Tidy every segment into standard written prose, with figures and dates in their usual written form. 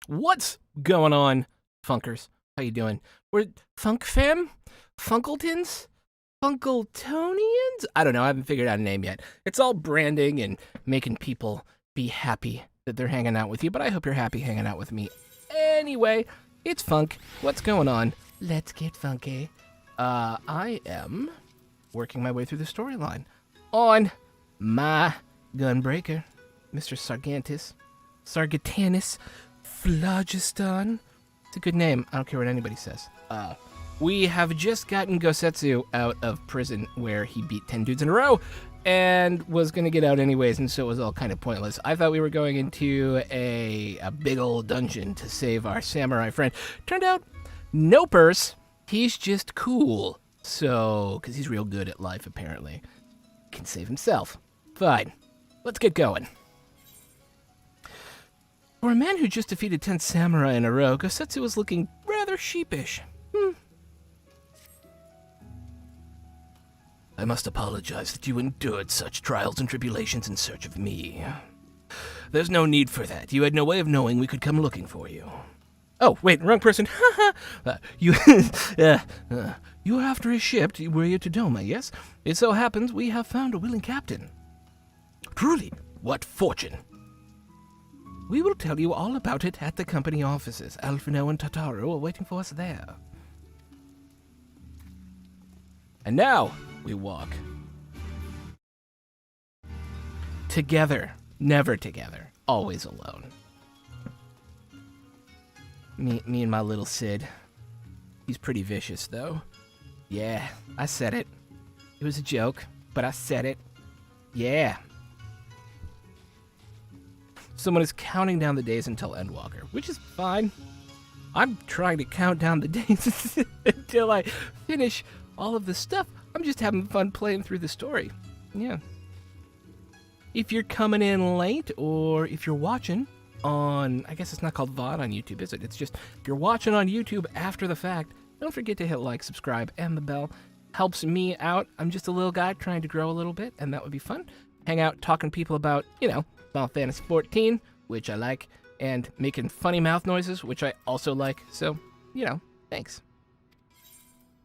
What's going on, Funkers? How you doing? We're Funk Fam? Funkletons? Funkletonians? I don't know. I haven't figured out a name yet. It's all branding and making people be happy that they're hanging out with you, but I hope you're happy hanging out with me. Anyway, it's Funk. What's going on? Let's get funky. I am working my way through the storyline on my gunbreaker, Mr. Sargatanas, Phlogiston. It's a good name. I don't care what anybody says. We have just gotten Gosetsu out of prison where he beat 10 dudes in a row and was going to get out anyways, and so it was all kind of pointless. I thought we were going into a big old dungeon to save our samurai friend. Turned out, nopers. He's just cool. So, because he's real good at life, apparently. Can save himself. Fine. Let's get going. For a man who just defeated 10 samurai in a row, Gosetsu was looking rather sheepish. I must apologize that you endured such trials and tribulations in search of me. There's no need for that. You had no way of knowing we could come looking for you. Oh, wait, wrong person. You were after a ship, were you to Doma, yes? It so happens we have found a willing captain. Truly, what fortune. We will tell you all about it at the company offices. Alfino and Tataru are waiting for us there. And now, we walk. Together. Never together. Always alone. Me and my little Sid. He's pretty vicious, though. Yeah, I said it. It was a joke, but I said it. Yeah. Someone is counting down the days until Endwalker, which is fine. I'm trying to count down the days until I finish all of this stuff. I'm just having fun playing through the story. Yeah. If you're coming in late, or if you're watching on, I guess it's not called VOD on YouTube, is it? It's just, if you're watching on YouTube after the fact, don't forget to hit like, subscribe, and the bell. Helps me out. I'm just a little guy trying to grow a little bit, and that would be fun. Hang out talking to people about, Final Fantasy XIV, which I like, and making funny mouth noises, which I also like. So, thanks.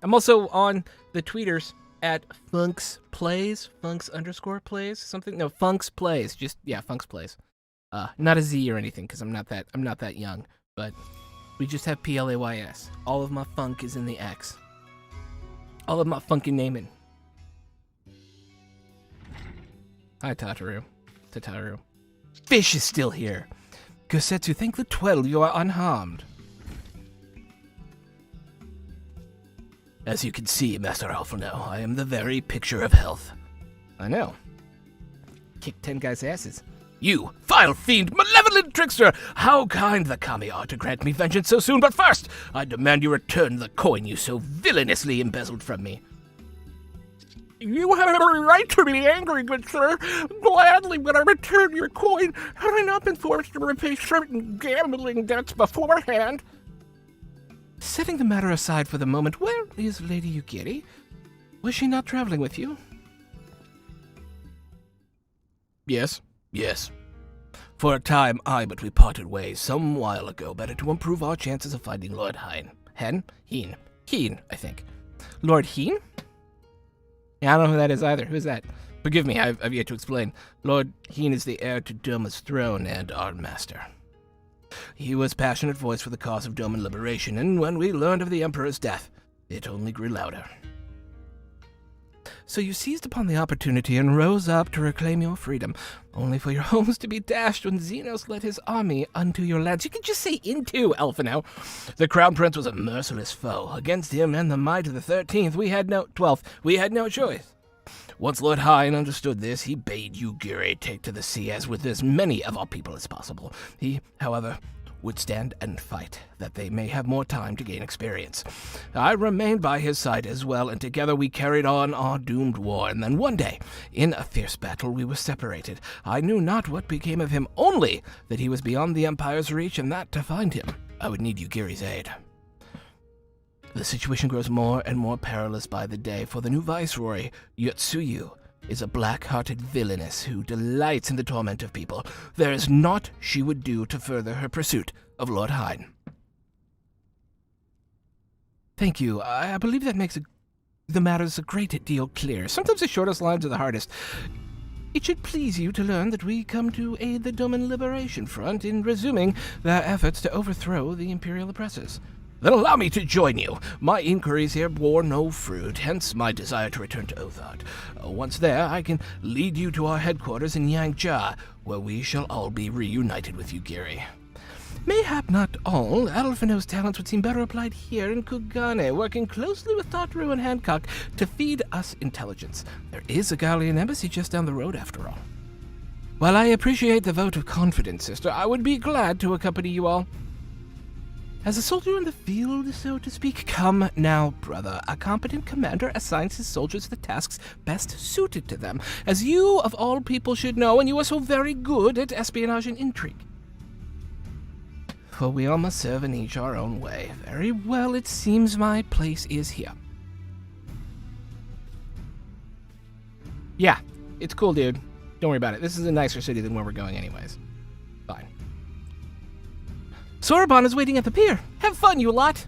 I'm also on the tweeters at Funks Plays, Funks_plays, something. No, Funks Plays. Just, Funks Plays. Not a Z or anything, because I'm not that young, but we just have PLAYS. All of my funk is in the X. All of my funky naming. Hi, Tataru. Fish is still here. Gosetsu, thank the 12 you are unharmed. As you can see, Master Alphino, I am the very picture of health. I know. Kick 10 guys' asses. You, vile fiend, malevolent trickster! How kind the kami are to grant me vengeance so soon, but first, I demand you return the coin you so villainously embezzled from me. You have every right to be angry, good sir. Gladly would I return your coin, had I not been forced to repay certain gambling debts beforehand. Setting the matter aside for the moment, where is Lady Yugiri? Was she not traveling with you? Yes. For a time, but we parted ways some while ago, better to improve our chances of finding Lord Heen, I think. Lord Heen? Yeah, I don't know who that is either. Who is that? Forgive me, I've yet to explain. Lord Heen is the heir to Doma's throne and our master. He was passionate voice for the cause of Doman liberation, and when we learned of the Emperor's death, it only grew louder. So you seized upon the opportunity and rose up to reclaim your freedom, only for your homes to be dashed when Xenos led his army unto your lands. You can just say into, Alphino. The Crown Prince was a merciless foe. Against him and the might of the 13th, we had no choice. Once Lord Hine understood this, he bade Yugiri take to the sea as with as many of our people as possible. He, however, would stand and fight, that they may have more time to gain experience. I remained by his side as well, and together we carried on our doomed war, and then one day, in a fierce battle, we were separated. I knew not what became of him, only that he was beyond the Empire's reach, and that to find him, I would need Yugiri's aid. The situation grows more and more perilous by the day, for the new viceroy, Yotsuyu, is a black-hearted villainess who delights in the torment of people. There is naught she would do to further her pursuit of Lord Hyde. Thank you. I believe that makes the matters a great deal clearer. Sometimes the shortest lines are the hardest. It should please you to learn that we come to aid the Doman Liberation Front in resuming their efforts to overthrow the Imperial oppressors. Then allow me to join you. My inquiries here bore no fruit, hence my desire to return to Othard. Once there, I can lead you to our headquarters in Yangja, where we shall all be reunited with Ugiri. Mayhap not all, Alphino's talents would seem better applied here in Kugane, working closely with Tartaru and Hancock to feed us intelligence. There is a Gallian embassy just down the road, after all. While I appreciate the vote of confidence, sister, I would be glad to accompany you all. As a soldier in the field, so to speak, come now, brother. A competent commander assigns his soldiers the tasks best suited to them, as you of all people should know, and you are so very good at espionage and intrigue. For we all must serve and each our own way. Very well, it seems my place is here. Yeah, it's cool, dude. Don't worry about it. This is a nicer city than where we're going anyways. Fine. Soraban is waiting at the pier. Have fun, you lot!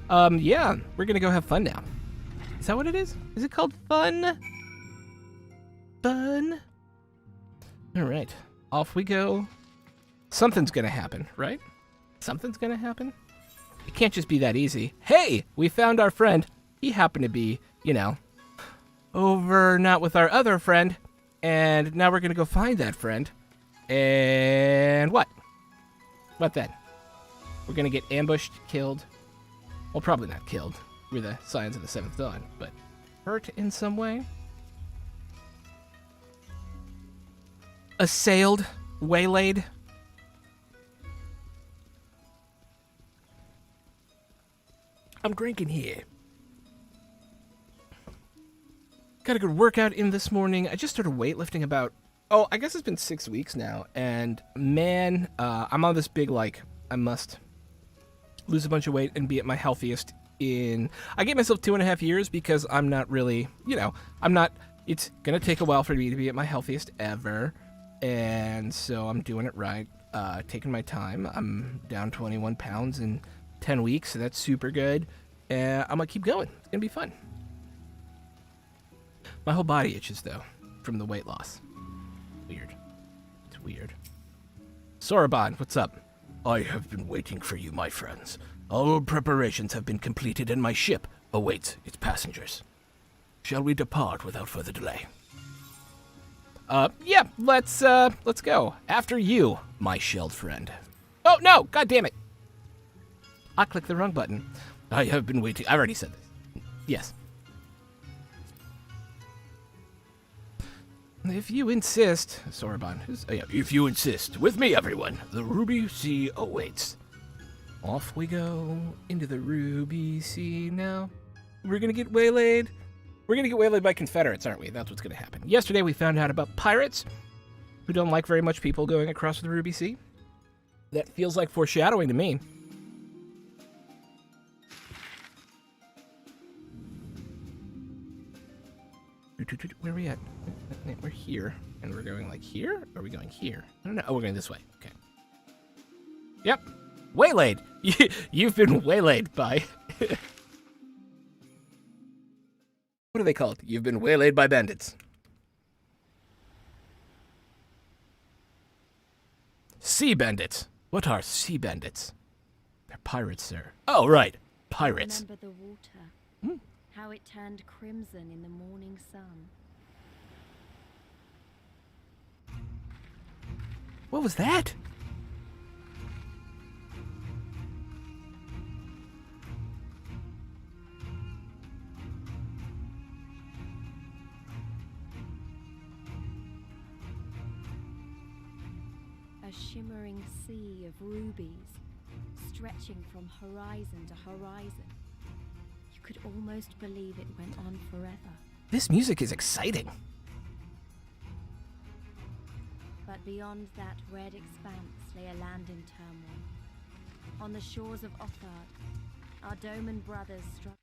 Yeah, we're gonna go have fun now. Is that what it is? Is it called fun? Fun? Alright, off we go. Something's gonna happen, right? Something's gonna happen? It can't just be that easy. Hey, we found our friend. He happened to be, over not with our other friend. And now we're gonna go find that friend. And what? What then? We're gonna get ambushed, killed. Well, probably not killed. We're the Scions of the Seventh Dawn, but hurt in some way? Assailed? Waylaid? I'm drinking here. Got a good workout in this morning. I just started weightlifting about, I guess it's been 6 weeks now. And man, I'm on this big, I must lose a bunch of weight and be at my healthiest I gave myself 2.5 years because I'm not really, it's going to take a while for me to be at my healthiest ever. And so I'm doing it right, taking my time. I'm down 21 pounds in 10 weeks, so that's super good. And I'm going to keep going. It's going to be fun. My whole body itches, though, from the weight loss. Weird. It's weird. Soraban, what's up? I have been waiting for you, my friends. All preparations have been completed and my ship awaits its passengers. Shall we depart without further delay? Yeah, let's go. After you, my shelled friend. Oh, no! God damn it! I clicked the wrong button. I have been waiting. I already said this. Yes. If you insist, Soraban. If you insist. With me, everyone. The Ruby Sea awaits. Off we go into the Ruby Sea now. We're gonna get waylaid. We're gonna get waylaid by Confederates, aren't we? That's what's gonna happen. Yesterday we found out about pirates who don't like very much people going across the Ruby Sea. That feels like foreshadowing to me. Where are we at? We're here, and we're going like here? Or are we going here? I don't know. Oh, we're going this way. Okay. Yep. Waylaid. You've been waylaid by... What are they called? You've been waylaid by bandits. Sea bandits. What are sea bandits? They're pirates, sir. Oh, right. Pirates. Remember the water. How it turned crimson in the morning sun. What was that? A shimmering sea of rubies, stretching from horizon to horizon. You could almost believe it went on forever. This music is exciting. But beyond that red expanse lay a land in turmoil. On the shores of Othard, our Doman brothers struck.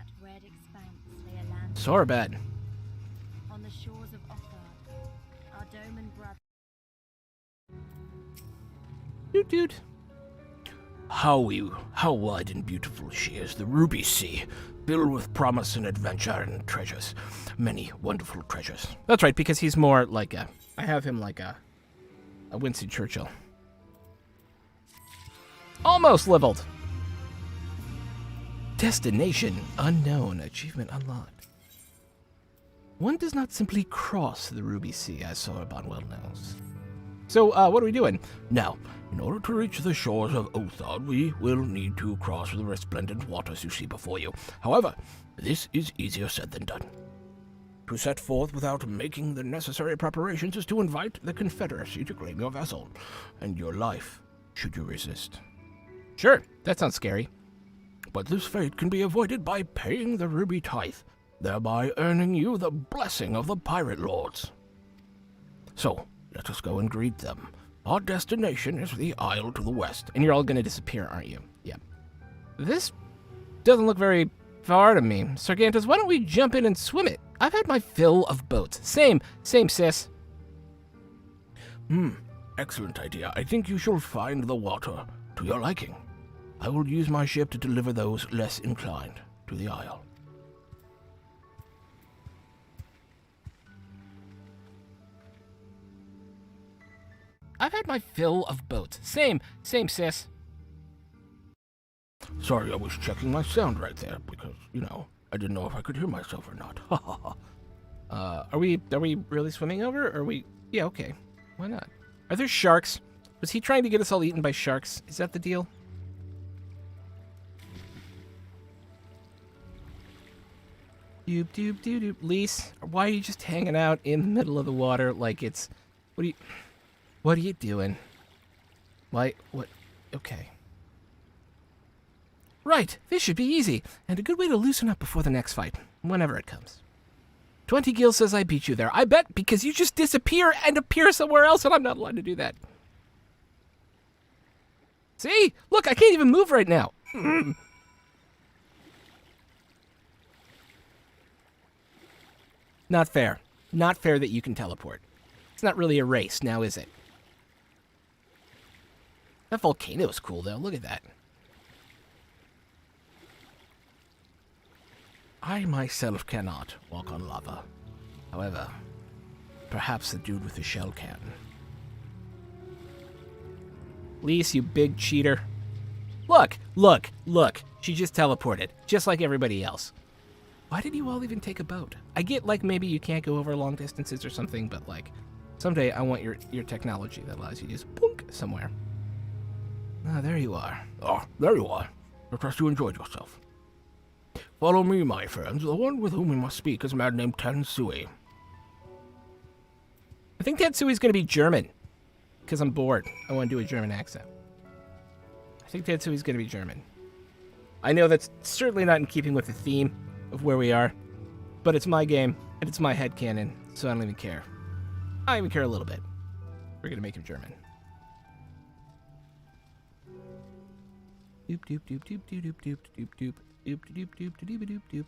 that red expanse lay a land Sorbet. on the shores of Othard. Our Doman brother. Dude. How wide and beautiful she is, the Ruby Sea, filled with promise and adventure and treasures. Many wonderful treasures. That's right, because he's more like I have him like a Winston Churchill. Almost leveled. Destination unknown. Achievement unlocked. One does not simply cross the Ruby Sea, as Sorbon well knows. So, what are we doing? Now, in order to reach the shores of Othard, we will need to cross the resplendent waters you see before you. However, this is easier said than done. To set forth without making the necessary preparations is to invite the Confederacy to claim your vessel, and your life, should you resist. Sure, that sounds scary. But this fate can be avoided by paying the Ruby Tithe, thereby earning you the blessing of the Pirate Lords. So, let us go and greet them. Our destination is the isle to the west. And you're all going to disappear, aren't you? Yeah. This doesn't look very far to me. Sargantas, why don't we jump in and swim it? I've had my fill of boats. Same, sis. Excellent idea. I think you shall find the water to your liking. I will use my ship to deliver those less inclined to the isle. I've had my fill of boats. Same, sis. Sorry, I was checking my sound right there because, I didn't know if I could hear myself or not. Ha ha ha. Are we really swimming over? Or are we? Yeah, okay. Why not? Are there sharks? Was he trying to get us all eaten by sharks? Is that the deal? Doop doop doop doop. Lise, why are you just hanging out in the middle of the water like it's? What are you doing? Why? What? Okay. Right, this should be easy, and a good way to loosen up before the next fight, whenever it comes. 20 Gil says I beat you there. I bet, because you just disappear and appear somewhere else, and I'm not allowed to do that. See? Look, I can't even move right now. Not fair. Not fair that you can teleport. It's not really a race, now is it? That volcano is cool, though. Look at that. I myself cannot walk on lava. However, perhaps the dude with the shell can. Lise, you big cheater. Look. She just teleported, just like everybody else. Why did you all even take a boat? I get, maybe you can't go over long distances or something, but, someday I want your technology that allows you to just boink somewhere. Ah, there you are. Oh, there you are. I trust you enjoyed yourself. Follow me, my friends. The one with whom we must speak is a man named Tensui. I think Tetsui's going to be German, because I'm bored. I want to do a German accent. I think Tetsui's going to be German. I know that's certainly not in keeping with the theme of where we are, but it's my game, and it's my headcanon, so I don't even care. I don't even care a little bit. We're going to make him German. Doop doop doop doop doop doop doop doop doop doop doop doop doop doop.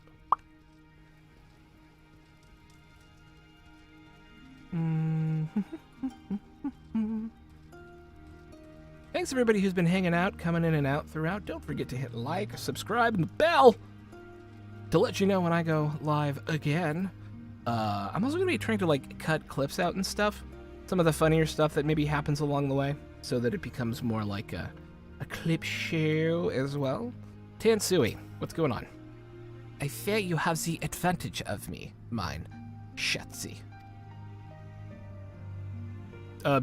Thanks everybody who's been hanging out, coming in and out throughout. Don't forget to hit like, subscribe, and the bell to let you know when I go live again. I'm also going to be trying to cut clips out and stuff. Some of the funnier stuff that maybe happens along the way, so that it becomes more like a clip show as well. Tansui, what's going on? I fear you have the advantage of me, mine, Shatsi.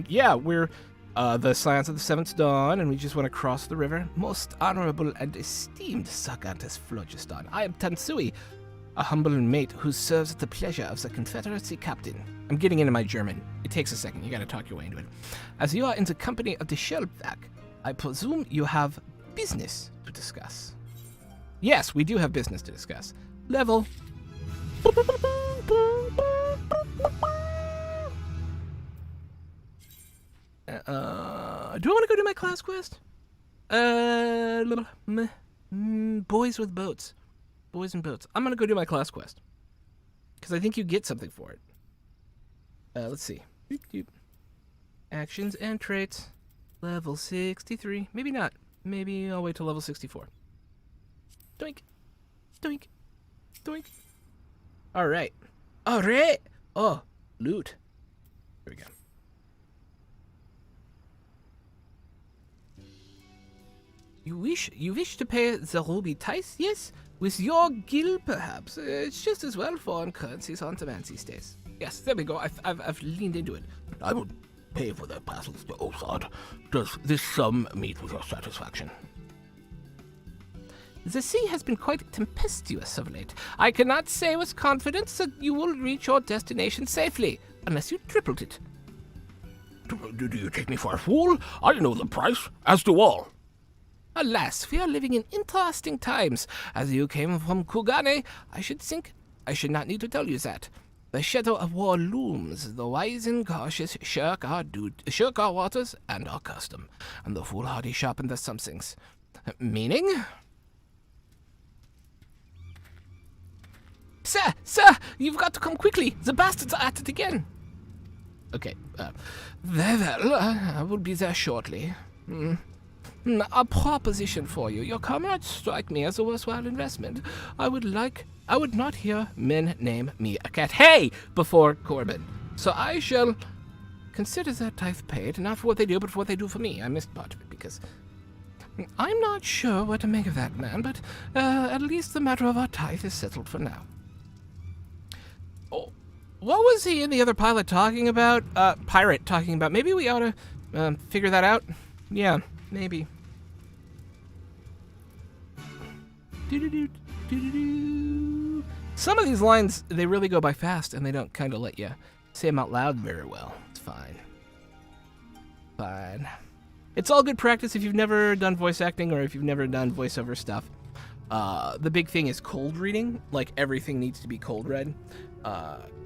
Yeah, we're the Scions of the Seventh Dawn, and we just want to cross the river. Most honorable and esteemed Sargantas Phlogiston, I am Tansui, a humble mate who serves at the pleasure of the Confederacy captain. I'm getting into my German. It takes a second. You gotta talk your way into it. As you are in the company of the Shellback, I presume you have business to discuss. Yes, we do have business to discuss. Level. Do I want to go do my class quest? Boys with boats. Boys and boats. I'm gonna go do my class quest. Because I think you get something for it. Let's see. Doop, doop. Actions and traits. Level 63. Maybe not. Maybe I'll wait till level 64. Doink. Doink. Doink. Alright. Alright! Oh, loot. Here we go. You wish to pay the ruby tithe, yes? With your gil, perhaps. It's just as well foreign currencies on Tamancy stays. Yes, there we go. I've leaned into it. I would pay for their passels to Osad. Does this sum meet with your satisfaction? The sea has been quite tempestuous of late. I cannot say with confidence that you will reach your destination safely, unless you tripled it. Do you take me for a fool? I know the price, as do all. Alas, we are living in interesting times. As you came from Kugane, I should think I should not need to tell you that. The shadow of war looms. The wise and cautious shirk our waters and our custom, and the foolhardy sharpen their somethings. Meaning? Sir, you've got to come quickly. The bastards are at it again. Okay, very well. I will be there shortly. A proposition for you. Your comrades strike me as a worthwhile investment. I would not hear men name me a cat. Hey! Before Corbin. So I shall consider that tithe paid, not for what they do, but for what they do for me. I missed part of it because I'm not sure what to make of that man, but at least the matter of our tithe is settled for now. Oh, what was he and the other pilot talking about? Pirate talking about. Maybe we ought to figure that out. Yeah, maybe. Some of these lines, they really go by fast, and they don't kind of let you say them out loud very well. It's fine. Fine. It's all good practice if you've never done voice acting or if you've never done voiceover stuff. The big thing is cold reading. Like, everything needs to be cold read,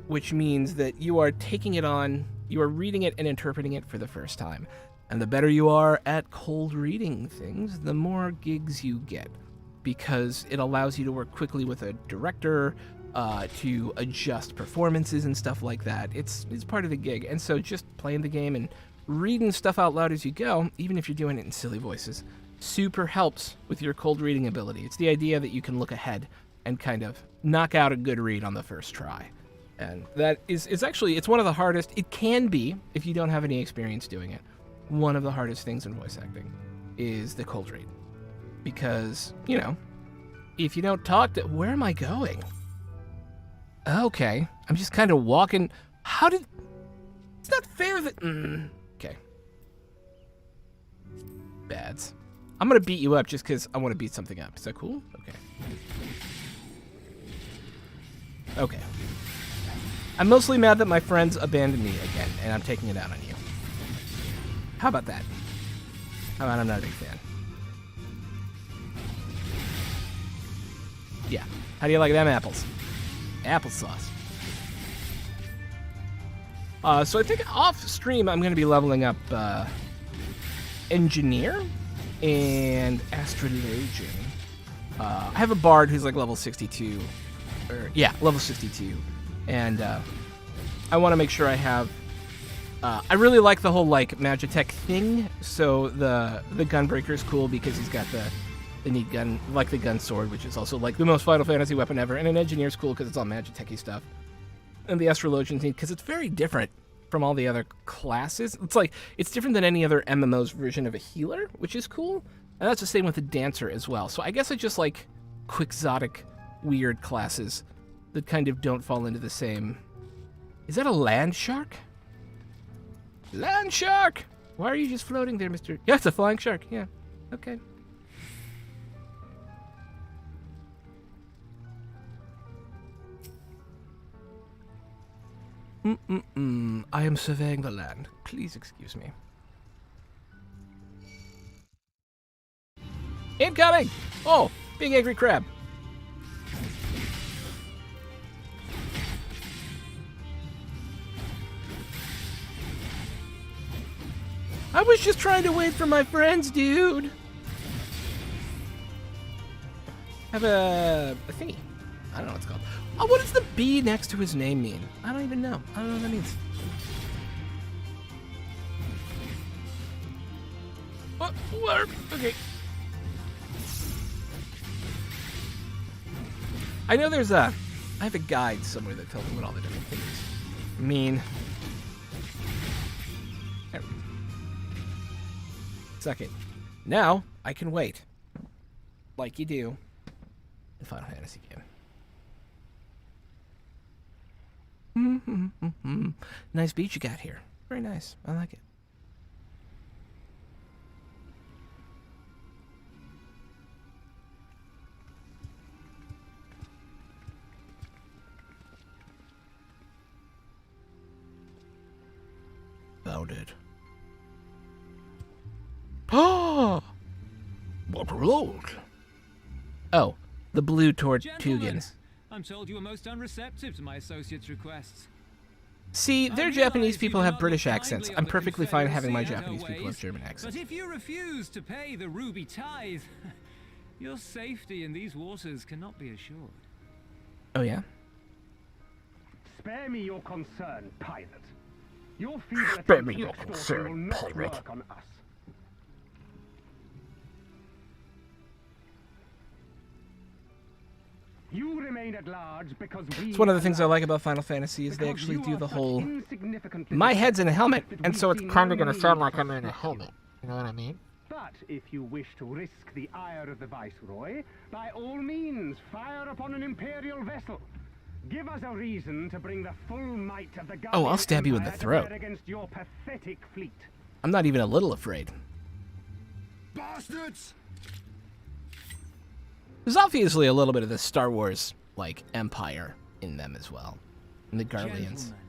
which means that you are taking it on, you are reading it and interpreting it for the first time. And the better you are at cold reading things, the more gigs you get, because it allows you to work quickly with a director, to adjust performances and stuff like that. It's part of the gig. And so just playing the game and reading stuff out loud as you go, even if you're doing it in silly voices, super helps with your cold reading ability. It's the idea that you can look ahead and kind of knock out a good read on the first try. And that is actually, it's one of the hardest, it can be, if you don't have any experience doing it, one of the hardest things in voice acting is the cold read. Because, you know, if you don't talk to, where am I going? Okay, I'm just kind of walking. It's not fair that, okay. Bads. I'm gonna beat you up just because I want to beat something up. Is that cool? Okay. Okay. I'm mostly mad that my friends abandoned me again, and I'm taking it out on you. How about that? How about I'm not a big fan? Yeah. How do you like them apples? Applesauce. So I think off stream I'm going to be leveling up Engineer and Astrologian. I have a Bard who's like level 62. Level 62. And I want to make sure I have... I really like the whole like Magitech thing. So the Gunbreaker is cool because he's got the neat gun, like the gun sword, which is also like the most Final Fantasy weapon ever. And an Engineer's cool because it's all Magitech-y stuff. And the Astrologian's neat because it's very different from all the other classes. It's like, it's different than any other MMO's version of a healer, which is cool. And that's the same with the Dancer as well. So I guess I just like quixotic, weird classes that kind of don't fall into the same... Is that a land shark? Land shark! Why are you just floating there, Mr.? Yeah, it's a flying shark. Yeah. Okay. I am surveying the land. Please excuse me. Incoming! Oh, big angry crab. I was just trying to wait for my friends, dude. have a thingy. I don't know what it's called. Oh, what does the B next to his name mean? I don't even know. I don't know what that means. What? Okay. I know there's I have a guide somewhere that tells me what all the different things mean. There. Second. Now, I can wait. Like you do in Final Fantasy game. Nice beach you got here. Very nice. I like it. Found it. Oh! What are those? Oh, the blue Gentlemen, Tortugans. I'm told you were most unreceptive to my associate's requests. See, I their realize Japanese you people do have not British look accents. kindly I'm on the perfectly fine having my Confederacy and Japanese her people have ways, German But accents. if you refuse to pay the ruby tithe, your safety in these waters cannot be assured. Oh, yeah? Spare me your concern, pirate. Your feeble Spare me attempts your at extortion concern, will not pirate. work on us. You remain at large because we. It's one of the things I like about Final Fantasy is they actually do the whole... My head's in a helmet, and so it's kind of going to sound like I'm in a helmet. You know what I mean? But if you wish to risk the ire of the Viceroy, by all means, fire upon an Imperial vessel. Give us a reason to bring the full might of the Oh, I'll Guardian stab you in the Empire to throat. bear against your pathetic fleet. I'm not even a little afraid. Bastards! There's obviously a little bit of the Star Wars, like, empire in them as well. And the Guardians. Gentlemen,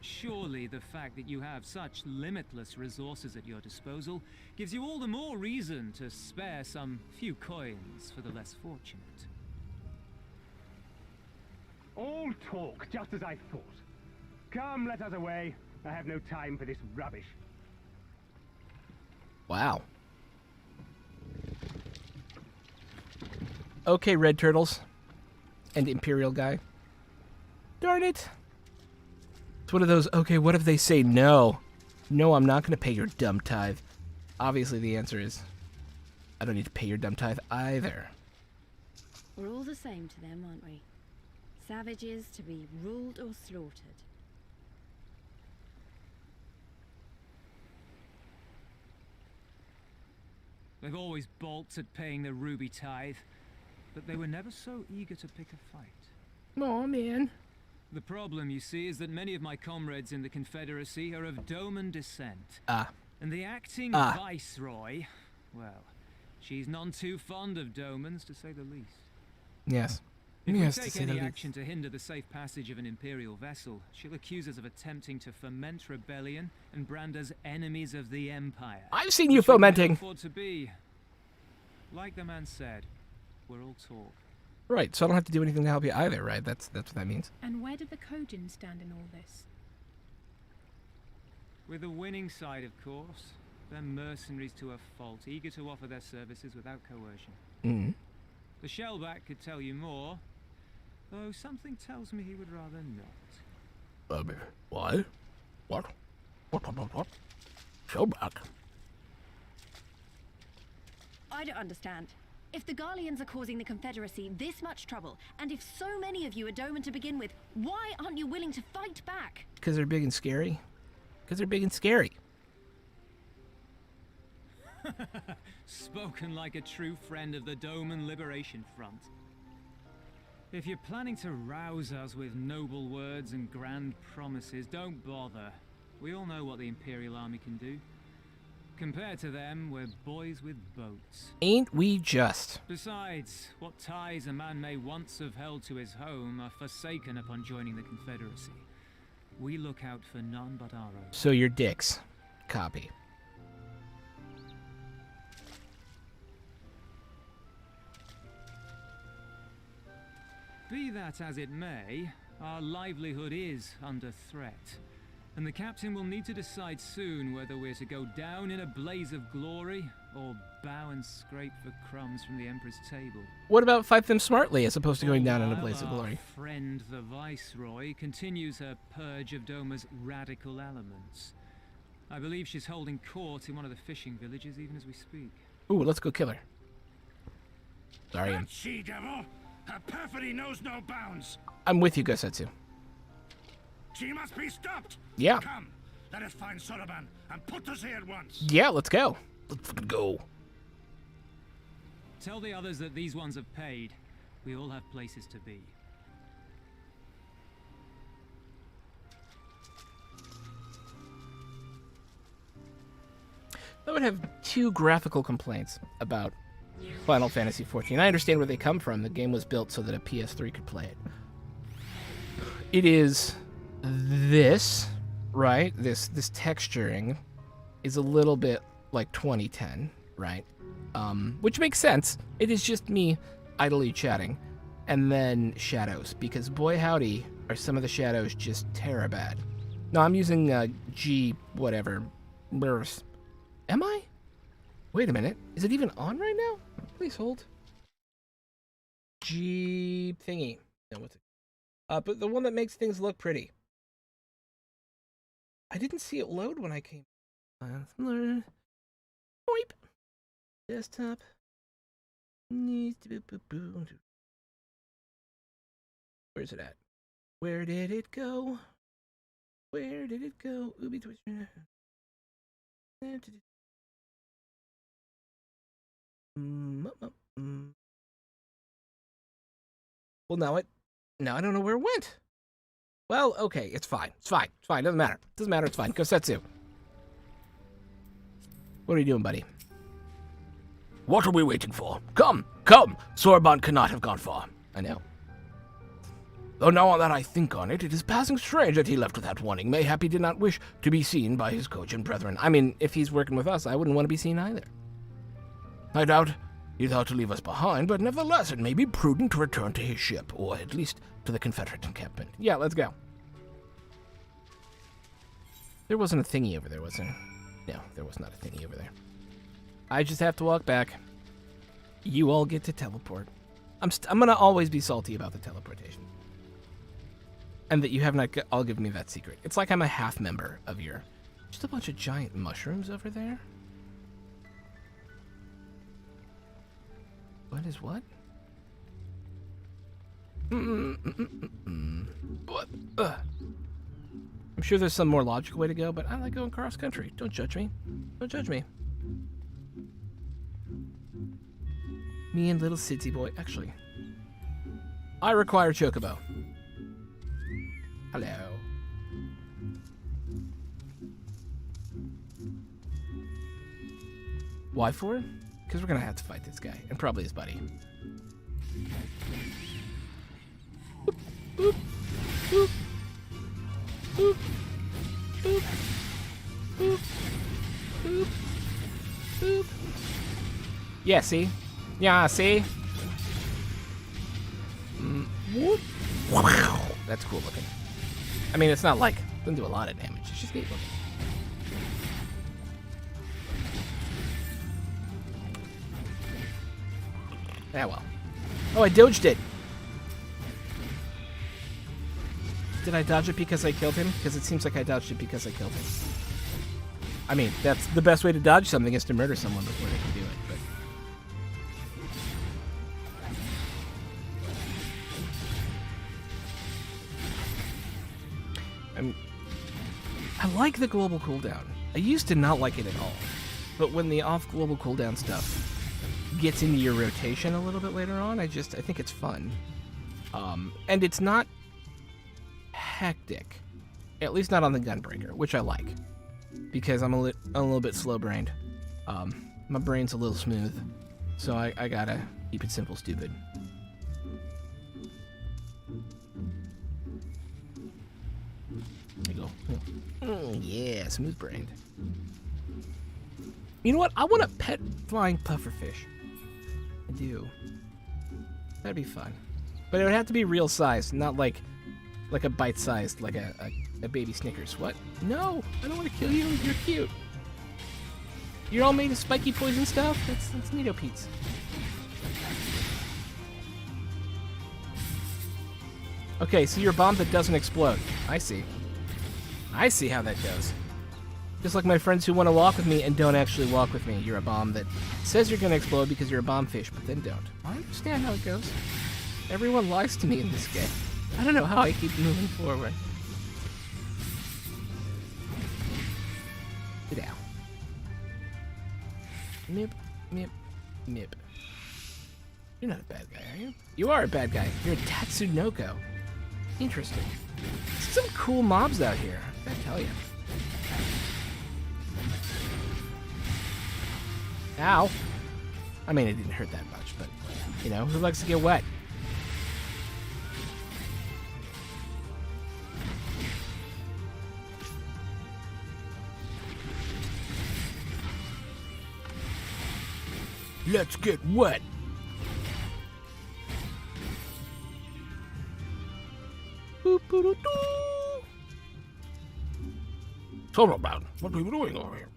surely the fact that you have such limitless resources at your disposal gives you all the more reason to spare some few coins for the less fortunate. All talk, just as I thought. Come, let us away. I have no time for this rubbish. Wow. Okay, Red Turtles. And Imperial guy. Darn it. It's one of those, okay, what if they say no? No, I'm not going to pay your dumb tithe. Obviously, the answer is, I don't need to pay your dumb tithe either. We're all the same to them, aren't we? Savages to be ruled or slaughtered. They've always balked at paying the ruby tithe, but they were never so eager to pick a fight. Oh, man. The problem, you see, is that many of my comrades in the Confederacy are of Doman descent. Ah. And the acting viceroy, well, she's none too fond of Domans, to say the least. Yes. If Yes, we to take say the any least. action to hinder the safe passage of an Imperial vessel, she'll accuse us of attempting to foment rebellion and brand us enemies of the Empire. I've seen you Which we can't fomenting. afford to be. Like the man said, we're all talk. Right, so I don't have to do anything to help you either, right? That's what that means. And where do the Kojin stand in all this? With the winning side, of course. They're mercenaries to a fault, eager to offer their services without coercion. Mm. The Shellback could tell you more, though something tells me he would rather not. Why? What? Shellback. I don't understand. If the Garleans are causing the Confederacy this much trouble, and if so many of you are Doman to begin with, why aren't you willing to fight back? Because they're big and scary. Because they're big and scary. Spoken like a true friend of the Doman Liberation Front. If you're planning to rouse us with noble words and grand promises, don't bother. We all know what the Imperial Army can do. Compared to them, we're boys with boats. Ain't we just? Besides, what ties a man may once have held to his home are forsaken upon joining the Confederacy. We look out for none but our own. So you're dicks. Copy. Be that as it may, our livelihood is under threat. And the captain will need to decide soon whether we're to go down in a blaze of glory, or bow and scrape for crumbs from the Emperor's table. What about fight them smartly as opposed to going down in a While blaze of our glory? friend the Viceroy continues her purge of Doma's radical elements. I believe she's holding court in one of the fishing villages even as we speak. Ooh, let's go kill her. Sorry, That she-devil! Her perfidy knows no bounds! I'm with you, Gosetsu. She must be stopped! Yeah. Come, let us find Soroban and put us here at once! Yeah, let's go. Let's fucking go. Tell the others that these ones have paid. We all have places to be. I would have two graphical complaints about Final Fantasy XIV. I understand where they come from. The game was built so that a PS3 could play it. It is this, right? This texturing is a little bit like 2010, right? Which makes sense. It is just me idly chatting. And then shadows, because boy howdy are some of the shadows just terabad. No, I'm using G whatever. Burst. Am I? Wait a minute. Is it even on right now? Please hold. G thingy. No, what's it? But the one that makes things look pretty. I didn't see it load when I came. Wipe. Desktop. Where's it at? Where did it go? Where did it go? Ubi Twister. Well, now I don't know where it went. Well, okay, it's fine. It's fine. It's fine. Doesn't matter. Doesn't matter. It's fine. Gosetsu. What are you doing, buddy? What are we waiting for? Come, come! Soroban cannot have gone far. I know. Though now that I think on it, it is passing strange that he left without warning. Mayhap he did not wish to be seen by his Kojin brethren. I mean, if he's working with us, I wouldn't want to be seen either. I doubt he thought to leave us behind, but nevertheless it may be prudent to return to his ship, or at least to the Confederate encampment. Yeah, let's go. There wasn't a thingy over there, was there? No, there was not a thingy over there. I just have to walk back. You all get to teleport. I'm gonna always be salty about the teleportation. And that you have not all given me that secret. It's like I'm a half member of your... Just a bunch of giant mushrooms over there? What is what? What? I'm sure there's some more logical way to go, but I like going cross country. Don't judge me. Don't judge me. Me and little city boy. Actually, I require chocobo. Hello. Why for? Because we're gonna have to fight this guy, and probably his buddy. Boop, boop, boop, boop, boop, boop, boop. Yeah, see? Yeah, see? Whoop. Wow. That's cool looking. I mean, it's not like, it doesn't do a lot of damage. It's just neat looking. Yeah, well. Oh, I dodged it. Did I dodge it because I killed him? Because it seems like I dodged it because I killed him. I mean, that's the best way to dodge something is to murder someone before they can do it, but... I like the global cooldown. I used to not like it at all. But when the off global cooldown stuff gets into your rotation a little bit later on, I think it's fun. And it's not hectic. At least not on the Gunbreaker, which I like. Because I'm a little bit slow-brained. My brain's a little smooth. So I gotta keep it simple, stupid. There you go. Yeah, smooth-brained. You know what? I want a pet flying pufferfish. I do. That'd be fun. But it would have to be real size, not like a bite-sized, like a baby Snickers. What? No, I don't want to kill you. You're cute. You're all made of spiky poison stuff? That's neato, Pete's. Okay, so you're a bomb that doesn't explode. I see. I see how that goes. Just like my friends who want to walk with me and don't actually walk with me. You're a bomb that says you're going to explode because you're a bomb fish, but then don't. I understand how it goes. Everyone lies to me in this game. I don't know how I keep moving forward. Get out. Mip, mip, mip. You're not a bad guy, are you? You are a bad guy. You're a Tatsunoko. Interesting. Some cool mobs out here, I gotta tell you. Ow. I mean, it didn't hurt that much, but, you know, who likes to get wet? Let's get wet. Stormblood, what are you doing over here?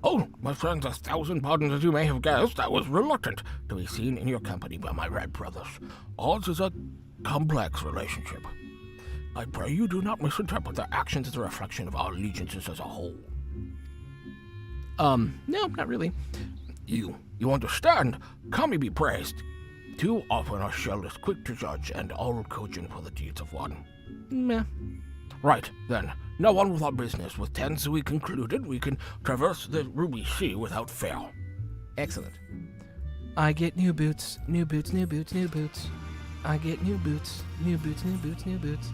Oh, my friends, 1,000 pardons as you may have guessed, I was reluctant to be seen in your company by my red brothers. Ours is a complex relationship. I pray you do not misinterpret their actions as a reflection of our allegiances as a whole. No, not really. You understand? Kami be praised. Too often our shell is quick to judge and all cogent for the deeds of one. Meh. Right, then. Now on with our business. With Tensui concluded, we can traverse the Ruby Sea without fail. Excellent. I get new boots, new boots, new boots, new boots. I get new boots, new boots, new boots, new boots.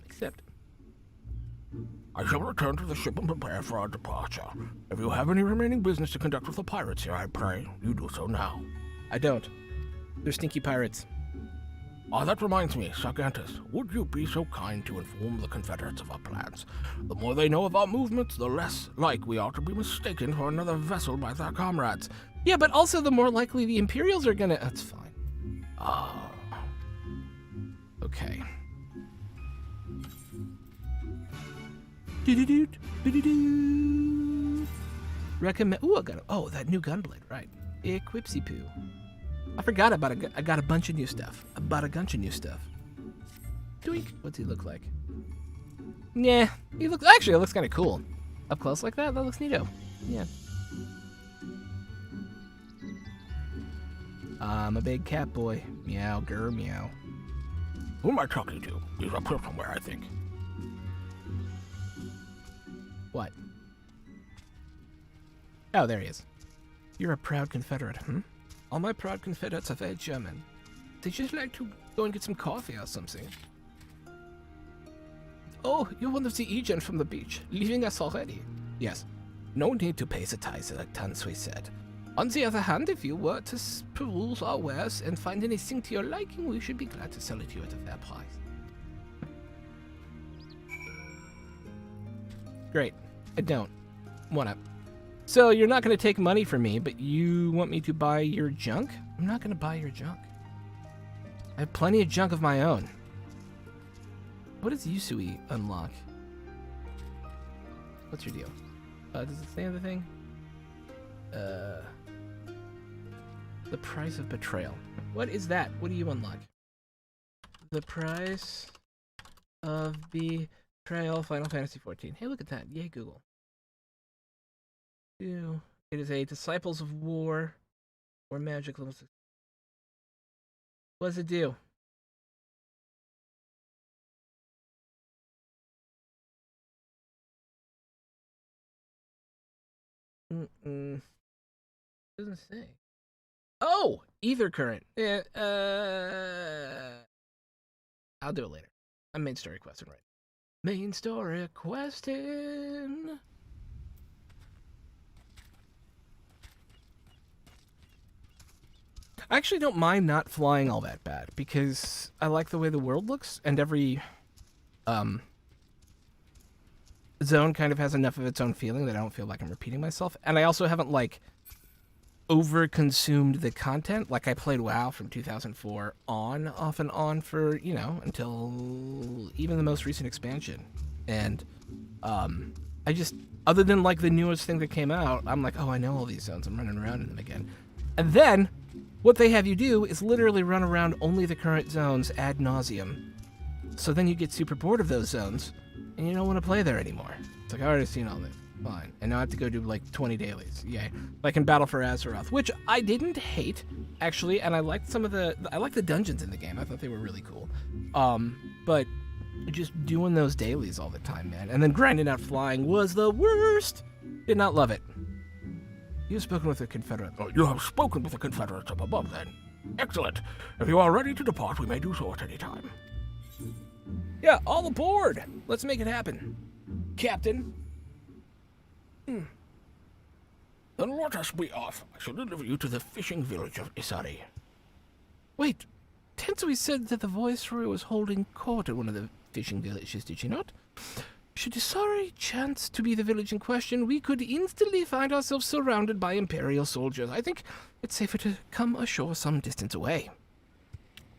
Except... I shall return to the ship and prepare for our departure. If you have any remaining business to conduct with the pirates here, I pray you do so now. I don't. They're stinky pirates. That reminds me, Sargatanas, would you be so kind to inform the Confederates of our plans? The more they know of our movements, the less like we are to be mistaken for another vessel by their comrades. Yeah, but also the more likely the Imperials are gonna... That's fine. Okay. Recommend... Ooh, I got... Oh, that new gunblade, right. Equipsy poo. I forgot about it. I got a bunch of new stuff. Doink. What's he look like? Yeah, he looks... Actually, it looks kind of cool. Up close like that? That looks neato. Yeah. I'm a big cat boy. Meow, grr, meow. Who am I talking to? He's up here somewhere, I think. What? Oh, there he is. You're a proud Confederate, hmm? All my proud Confederates are very German. They just like to go and get some coffee or something. Oh, you're one of the agents from the beach, leaving us already. Yes. No need to pay the tithe, like Tansui said. On the other hand, if you were to peruse our wares and find anything to your liking, we should be glad to sell it to you at a fair price. Great. I don't. Wanna. So you're not going to take money from me, but you want me to buy your junk? I'm not going to buy your junk. I have plenty of junk of my own. What does Yusui unlock? What's your deal? Does it say anything? The price of betrayal. What is that? What do you unlock? The price of betrayal, Final Fantasy XIV. Hey, look at that. Yay, Google. It is a Disciples of War or Magic level 6. What does it do? Doesn't say. Oh, Ether Current. Yeah, I'll do it later. I'm main story questing right. Main story question. I actually don't mind not flying all that bad because I like the way the world looks and every zone kind of has enough of its own feeling that I don't feel like I'm repeating myself. And I also haven't like over-consumed the content. Like I played WoW from 2004 on, off and on for, you know, until even the most recent expansion. And I just, other than like the newest thing that came out, I'm like, oh, I know all these zones. I'm running around in them again. And then what they have you do is literally run around only the current zones ad nauseum. So then you get super bored of those zones and you don't want to play there anymore. It's like, I already seen all this. Fine. And now I have to go do like 20 dailies. Yay. Like in Battle for Azeroth, which I didn't hate, actually, and I liked some of I liked the dungeons in the game. I thought they were really cool. But just doing those dailies all the time, man, and then grinding out flying was the worst. Did not love it. You've spoken with the Confederate. Oh, you have spoken with the Confederates up above, then. Excellent. If you are ready to depart, we may do so at any time. Yeah, all aboard. Let's make it happen, Captain. Then let us be off. I shall deliver you to the fishing village of Isari. Wait, Tensui said that the Viceroy was holding court at one of the fishing villages, did she not? Should Isari chance to be the village in question, we could instantly find ourselves surrounded by Imperial soldiers. I think it's safer to come ashore some distance away.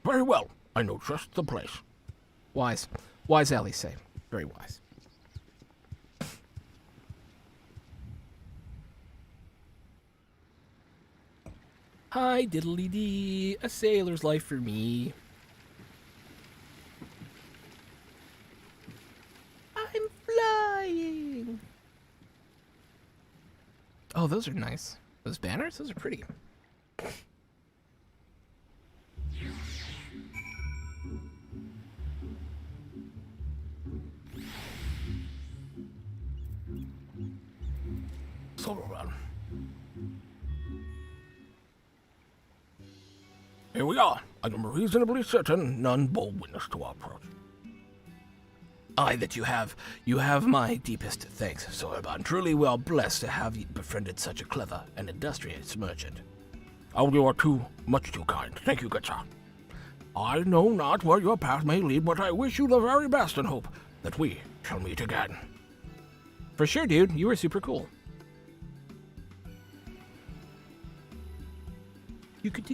Very well. I know just the place. Wise. Wise Ellie say. Very wise. Hi, diddly dee, a sailor's life for me. I'm flying. Oh, those are nice. Those banners, those are pretty. Solomon. Here we are. I am reasonably certain none bore witness to our approach. Aye, that you have my deepest thanks, Soraban. Truly we are blessed to have befriended such a clever and industrious merchant. Oh, you are much too kind. Thank you, good sir. I know not where your path may lead, but I wish you the very best and hope that we shall meet again. For sure, dude. You were super cool. You could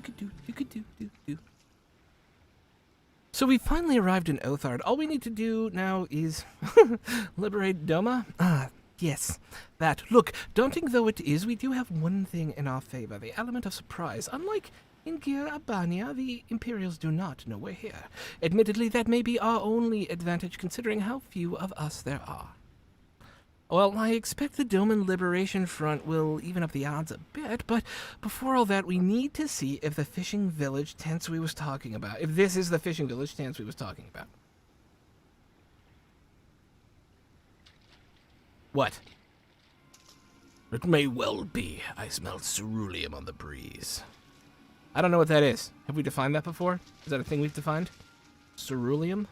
do. So we finally arrived in Othard. All we need to do now is liberate Doma. Ah, yes, that. Look, daunting though it is, we do have one thing in our favor, the element of surprise. Unlike in Gir Abania, the Imperials do not know we're here. Admittedly, that may be our only advantage considering how few of us there are. Well, I expect the Doman Liberation Front will even up the odds a bit, but before all that, we need to see if the fishing village Tensui was talking about. If this is the fishing village Tensui was talking about. What? It may well be. I smell ceruleum on the breeze. I don't know what that is. Have we defined that before? Is that a thing we've defined? Ceruleum?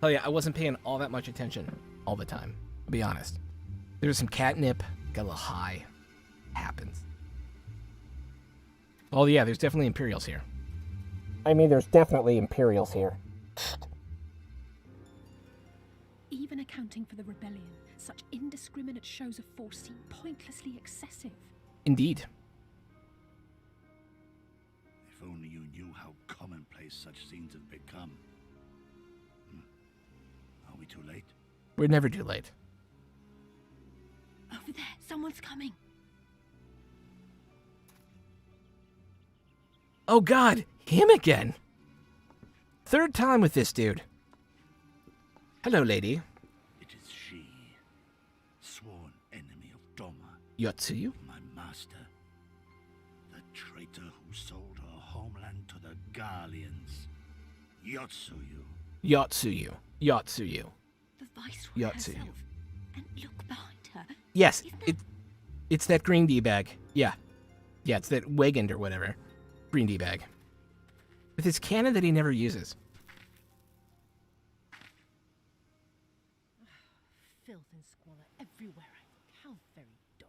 Hell yeah, I wasn't paying all that much attention all the time. I'll be honest. There was some catnip, got a little high. Happens. Oh yeah, there's definitely Imperials here. I mean, there's definitely Imperials here. Even accounting for the rebellion, such indiscriminate shows of force seem pointlessly excessive. Indeed. If only you knew how commonplace such scenes have become. Are we too late? We're never too late. Over there, someone's coming. Oh god, him again! Third time with this dude. Hello, lady. It is she, sworn enemy of Doma. Yotsuyu? My master. The traitor who sold her homeland to the Garleans. Yotsuyu. Yotsuyu. Yotsuyu. The Viceroy Yotsuyu. herself. And look behind her. Yes, Isn't that... it's that green D-bag. Yeah. Yeah, it's that Wegand or whatever. Green D-bag. With his cannon that he never uses. Filth and squalor everywhere I look. How very Doma.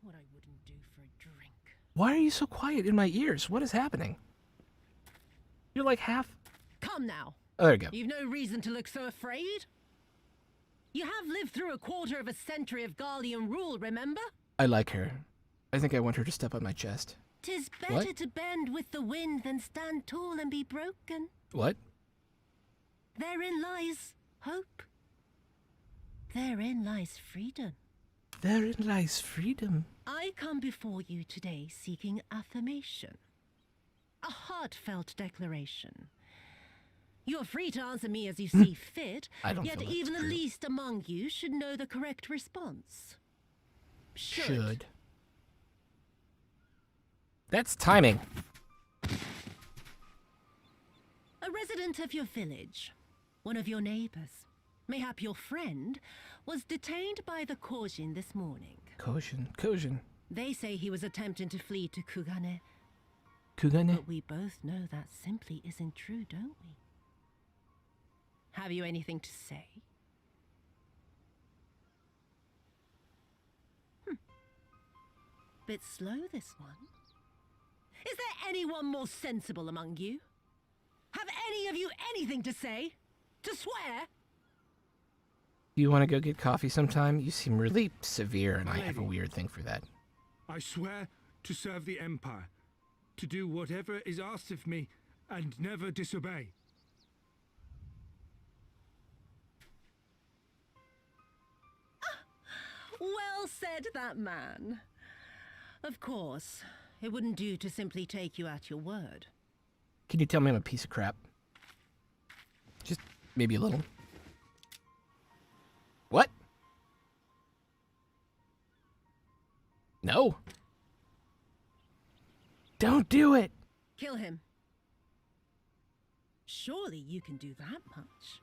What I wouldn't do for a drink. Why are you so quiet in my ears? What is happening? You're like half... Come now. Oh, there you go. You've no reason to look so afraid. You have lived through a quarter of a century of Garlean rule, remember? I like her. I think I want her to step on my chest. 'Tis better What? to bend with the wind than stand tall and be broken. What? Therein lies hope. Therein lies freedom. Therein lies freedom. I come before you today seeking affirmation. A heartfelt declaration. You're free to answer me as you see fit, I don't yet feel that's even the true. least among you should know the correct response. Should. That's timing. A resident of your village, one of your neighbors, mayhap your friend, was detained by the Kojin this morning. Kojin. They say he was attempting to flee to Kugane, Kugane? but we both know that simply isn't true, don't we? Have you anything to say? Bit slow, this one. Is there anyone more sensible among you? Have any of you anything to say? To swear? Do you want to go get coffee sometime? You seem really severe, and I have a Lady. weird thing for that. I swear to serve the Empire, to do whatever is asked of me, and never disobey. Well said, that man. Of course, it wouldn't do to simply take you at your word. Can you tell me I'm a piece of crap? Just maybe a little. What? No. Don't do it. Kill him. Surely you can do that much.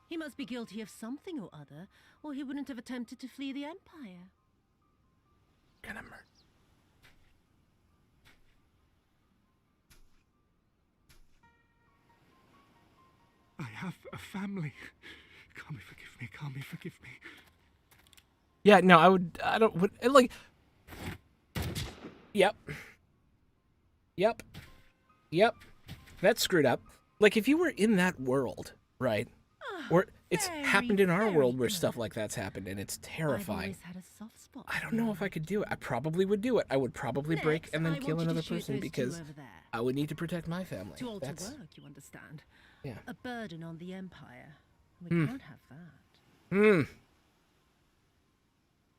He must be guilty of something or other, or he wouldn't have attempted to flee the Empire. Gonna murder. I have a family. Kami, forgive me. Kami, forgive me. Yeah, no, I don't, like, yep. That's screwed up. Like, if you were in that world, right? Or it's happened in our world where stuff like that's happened, and it's I've terrifying. always had a soft spot I for don't know if I could do it. I probably would do it. I would probably break Next, and then I kill want you to another shoot person those two because over there. I would need to protect my family. To alter That's, work, you understand. yeah. A burden on the Empire. We can't have that. Hmm.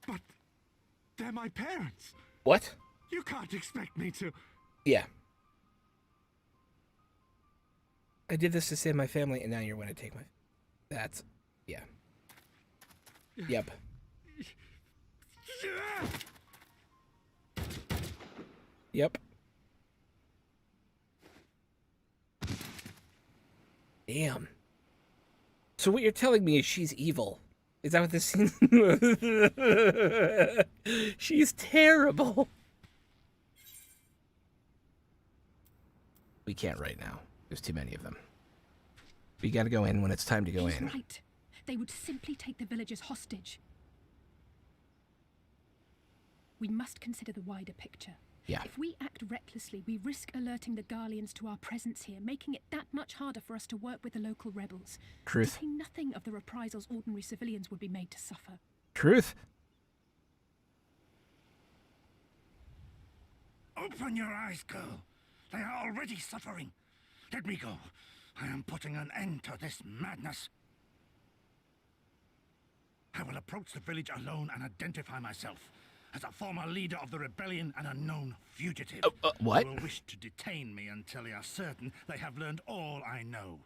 But they're my parents. What? You can't expect me to... Yeah. I did this to save my family, and now you're going to take my... That's... Yeah. Yep. Yep. Damn. So what you're telling me is she's evil. Is that what this scene... She's terrible. We can't right now. There's too many of them. We gotta go in when it's time to go He's in. right. They would simply take the villagers hostage. We must consider the wider picture. Yeah. If we act recklessly, we risk alerting the Garleans to our presence here, making it that much harder for us to work with the local rebels. Truth. To say nothing of the reprisals ordinary civilians would be made to suffer. Truth. Open your eyes, girl. They are already suffering. Let me go. I am putting an end to this madness. I will approach the village alone and identify myself as a former leader of the rebellion and a known fugitive. What? They will wish to detain me until they are certain they have learned all I know.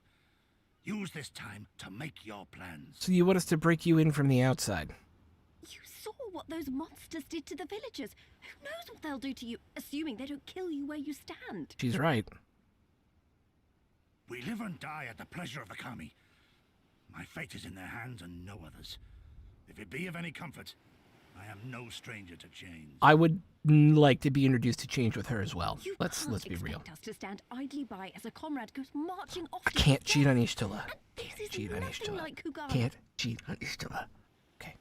Use this time to make your plans. So you want us to break you in from the outside? You saw what those monsters did to the villagers. Who knows what they'll do to you, assuming they don't kill you where you stand? She's right. We live and die at the pleasure of the Kami. My fate is in their hands and no others. If it be of any comfort, I am no stranger to change. I would like to be introduced to change with her as well. You Let's can't be real. expect us to stand idly by as a comrade goes marching off. I to can't his cheat on death. Ishtala. And this Can't is cheat on nothing Ishtala. like Kugane. Can't cheat on Ishtala. Okay.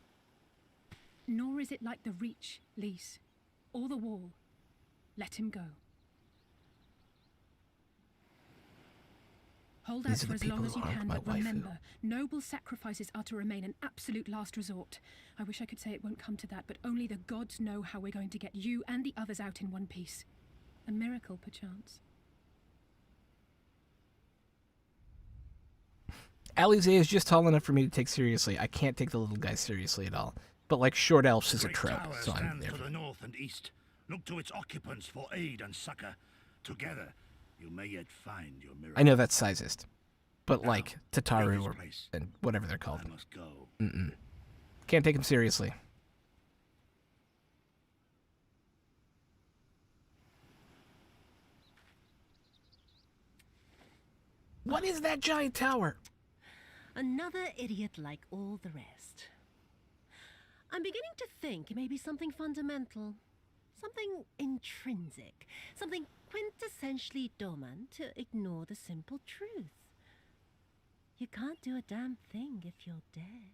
Nor is it like the Reach, Lys, or the Wall. Let him go. Hold out These are for the as long people as who you harmed can, my but waifu. remember, noble sacrifices are to remain an absolute last resort. I wish I could say it won't come to that, but only the gods know how we're going to get you and the others out in one piece. A miracle, perchance. Alize is just tall enough for me to take seriously. I can't take the little guys seriously at all. But like short elves is a Great trope, tower so I'm stands there. to the north and east. Look to its occupants for aid and succor. Together, you may yet find your miracle. I know that's sizest, but Now, like go Tataru this or place. and whatever they're called. I must go. Can't take them seriously. What is that giant tower? Another idiot like all the rest. I'm beginning to think it may be something fundamental. Something intrinsic. Something quintessentially Doman to ignore the simple truth. You can't do a damn thing if you're dead.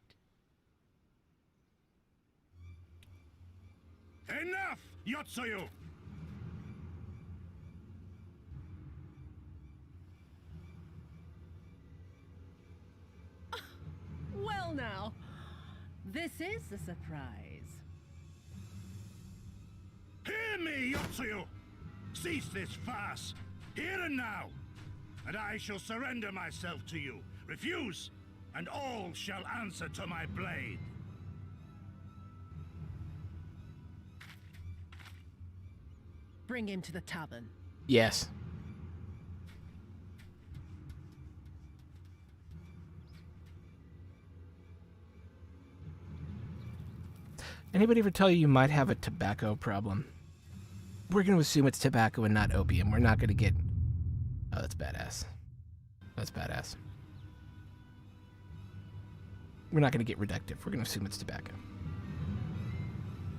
Enough, Yotsuyu! Well now, this is a surprise. Hear me, Yotsuyu! Cease this farce, here and now, and I shall surrender myself to you. Refuse, and all shall answer to my blade. Bring him to the tavern. Yes. Anybody ever tell you you might have a tobacco problem? We're going to assume it's tobacco and not opium. We're not going to get... Oh, that's badass. That's badass. We're not going to get reductive. We're going to assume it's tobacco.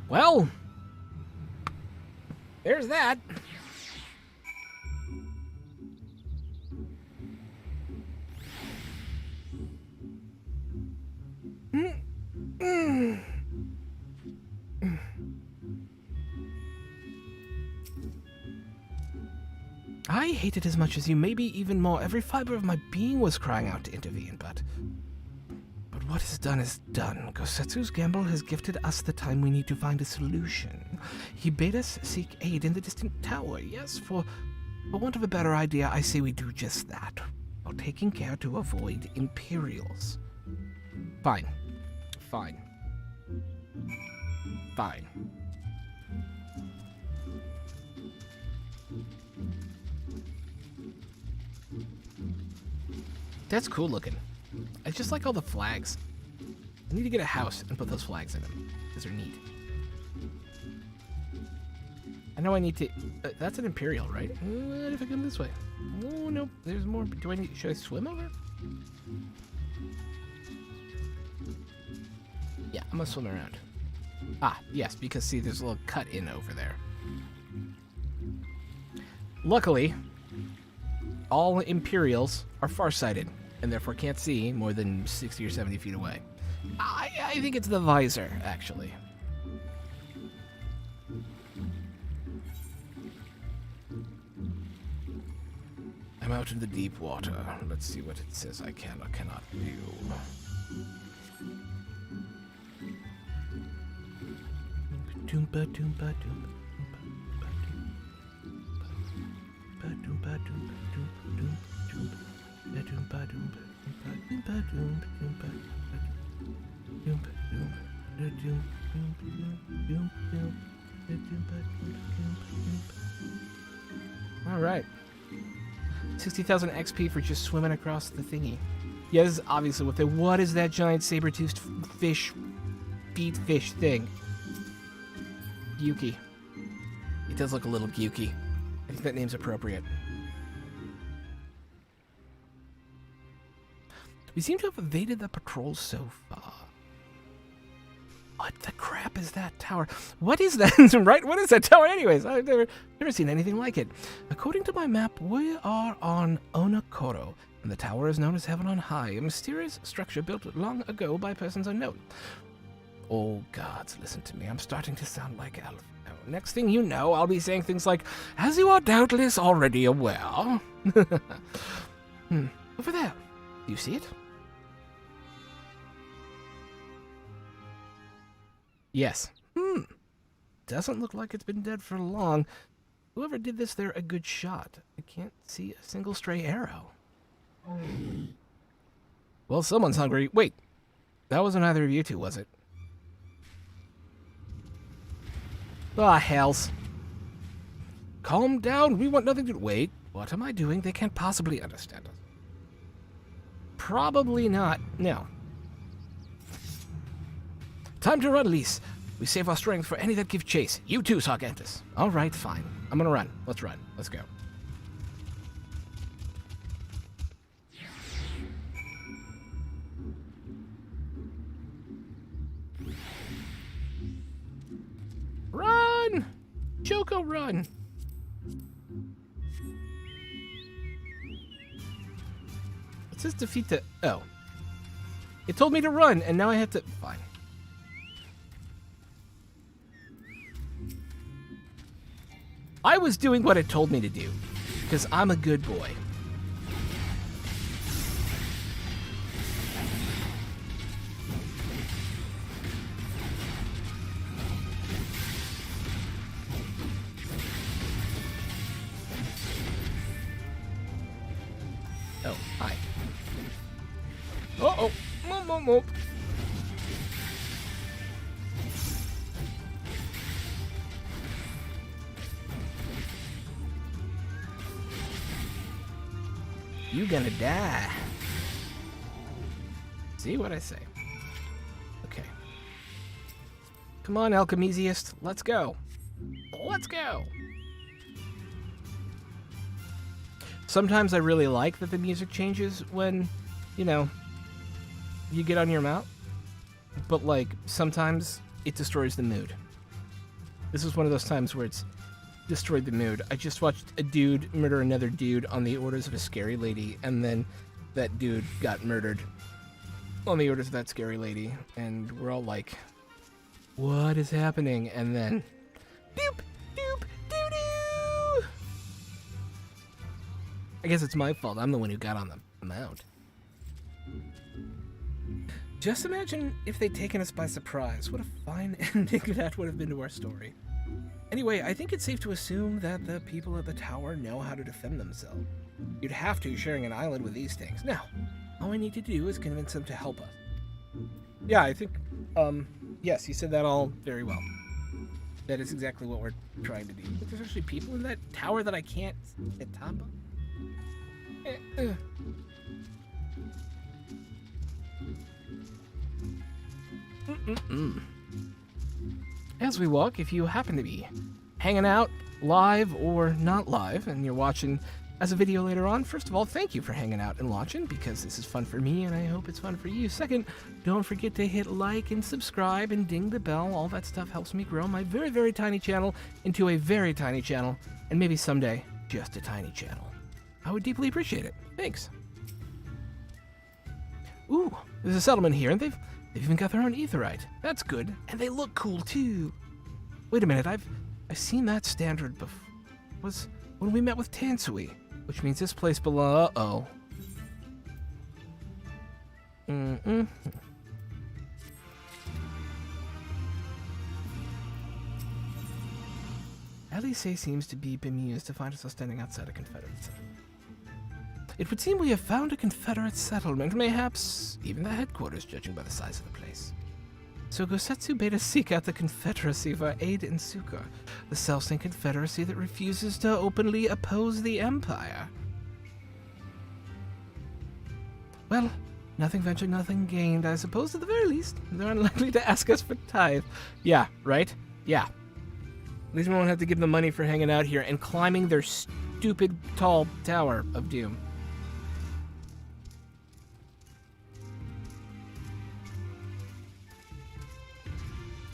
Well, there's that. I hate it as much as you, maybe even more. Every fiber of my being was crying out to intervene, but what is done is done. Gosetsu's gamble has gifted us the time we need to find a solution. He bade us seek aid in the distant tower. Yes, for want of a better idea, I say we do just that, while taking care to avoid Imperials. Fine. Fine. Fine. That's cool looking. I just like all the flags. I need to get a house and put those flags in them, because they're neat. I know I need to... that's an Imperial, right? What if I come this way? Oh, no, there's more. Do I need... Should I swim over? Yeah, I'm gonna swim around. Ah, yes, because see, there's a little cut in over there. Luckily, all Imperials are farsighted, and therefore can't see more than 60 or 70 feet away. I think it's the visor, actually. I'm out in the deep water. Let's see what it says I can or cannot do. Doompa doompa doompa doompa doompa all right. 60,000 XP for just swimming across the thingy. Yeah, this is obviously what what is that giant saber-toothed fish, feet fish thing? Gyuki. It does look a little Gyuki. I think that name's appropriate. We seem to have evaded the patrol so far. What the crap is that tower? What is that? Right? What is that tower anyways? I've never seen anything like it. According to my map, we are on Onokoro, and the tower is known as Heaven on High, a mysterious structure built long ago by persons unknown. Oh gods, listen to me. I'm starting to sound like Alf. Next thing you know, I'll be saying things like, as you are doubtless already aware. Over there. Do you see it? Yes. Doesn't look like it's been dead for long. Whoever did this, they're a good shot. I can't see a single stray arrow. Well, someone's hungry. Wait, that wasn't either of you two, was it? Ah, hells. Calm down. We want nothing to... Wait, what am I doing? They can't possibly understand us. Probably not. No. Time to run, Lise. We save our strength for any that give chase. You too, Sargantus. All right, fine. I'm gonna run. Let's run. Let's go. Run! Choco, run! It says defeat the... Oh. It told me to run, and now I have to... Fine. I was doing what it told me to do, because I'm a good boy. Oh, hi. Uh-oh. Moop, moop, moop. You gonna die. See what I say? Okay. Come on, Alchemesiast. Let's go. Let's go. Sometimes I really like that the music changes when, you know, you get on your mount. But, like, sometimes it destroys the mood. This is one of those times where it's destroyed the mood. I just watched a dude murder another dude on the orders of a scary lady, and then that dude got murdered on the orders of that scary lady, and we're all like, what is happening? And then doop doop doo doo. I guess it's my fault. I'm the one who got on the mount. Just imagine if they'd taken us by surprise. What a fine ending that would have been to our story. Anyway, I think it's safe to assume that the people at the tower know how to defend themselves. You'd have to, sharing an island with these things. Now, all we need to do is convince them to help us. Yeah, I think, yes, you said that all very well. That is exactly what we're trying to do. But there's actually people in that tower that I can't hit top of. As we walk, if you happen to be hanging out live or not live, and you're watching as a video later on, first of all, thank you for hanging out and watching, because this is fun for me and I hope it's fun for you. Second, don't forget to hit like and subscribe and ding the bell. All that stuff helps me grow my very, very tiny channel into a very tiny channel, and maybe someday, just a tiny channel. I would deeply appreciate it. Thanks. Ooh, there's a settlement here, and they've even got their own aetherite. That's good, and they look cool too. Wait a minute, I've seen that standard before. Was when we met with Tansui, which means this place below. Uh-oh. Alice seems to be bemused to find us standing outside a Confederate settlement. It would seem we have found a Confederate settlement, mayhaps even the headquarters, judging by the size of the place. So Gosetsu bade us seek out the Confederacy for aid and succor, the self-same Confederacy that refuses to openly oppose the Empire. Well, nothing ventured, nothing gained, I suppose. At the very least, they're unlikely to ask us for tithe. Yeah, right? Yeah. At least we won't have to give them money for hanging out here and climbing their stupid tall Tower of Doom.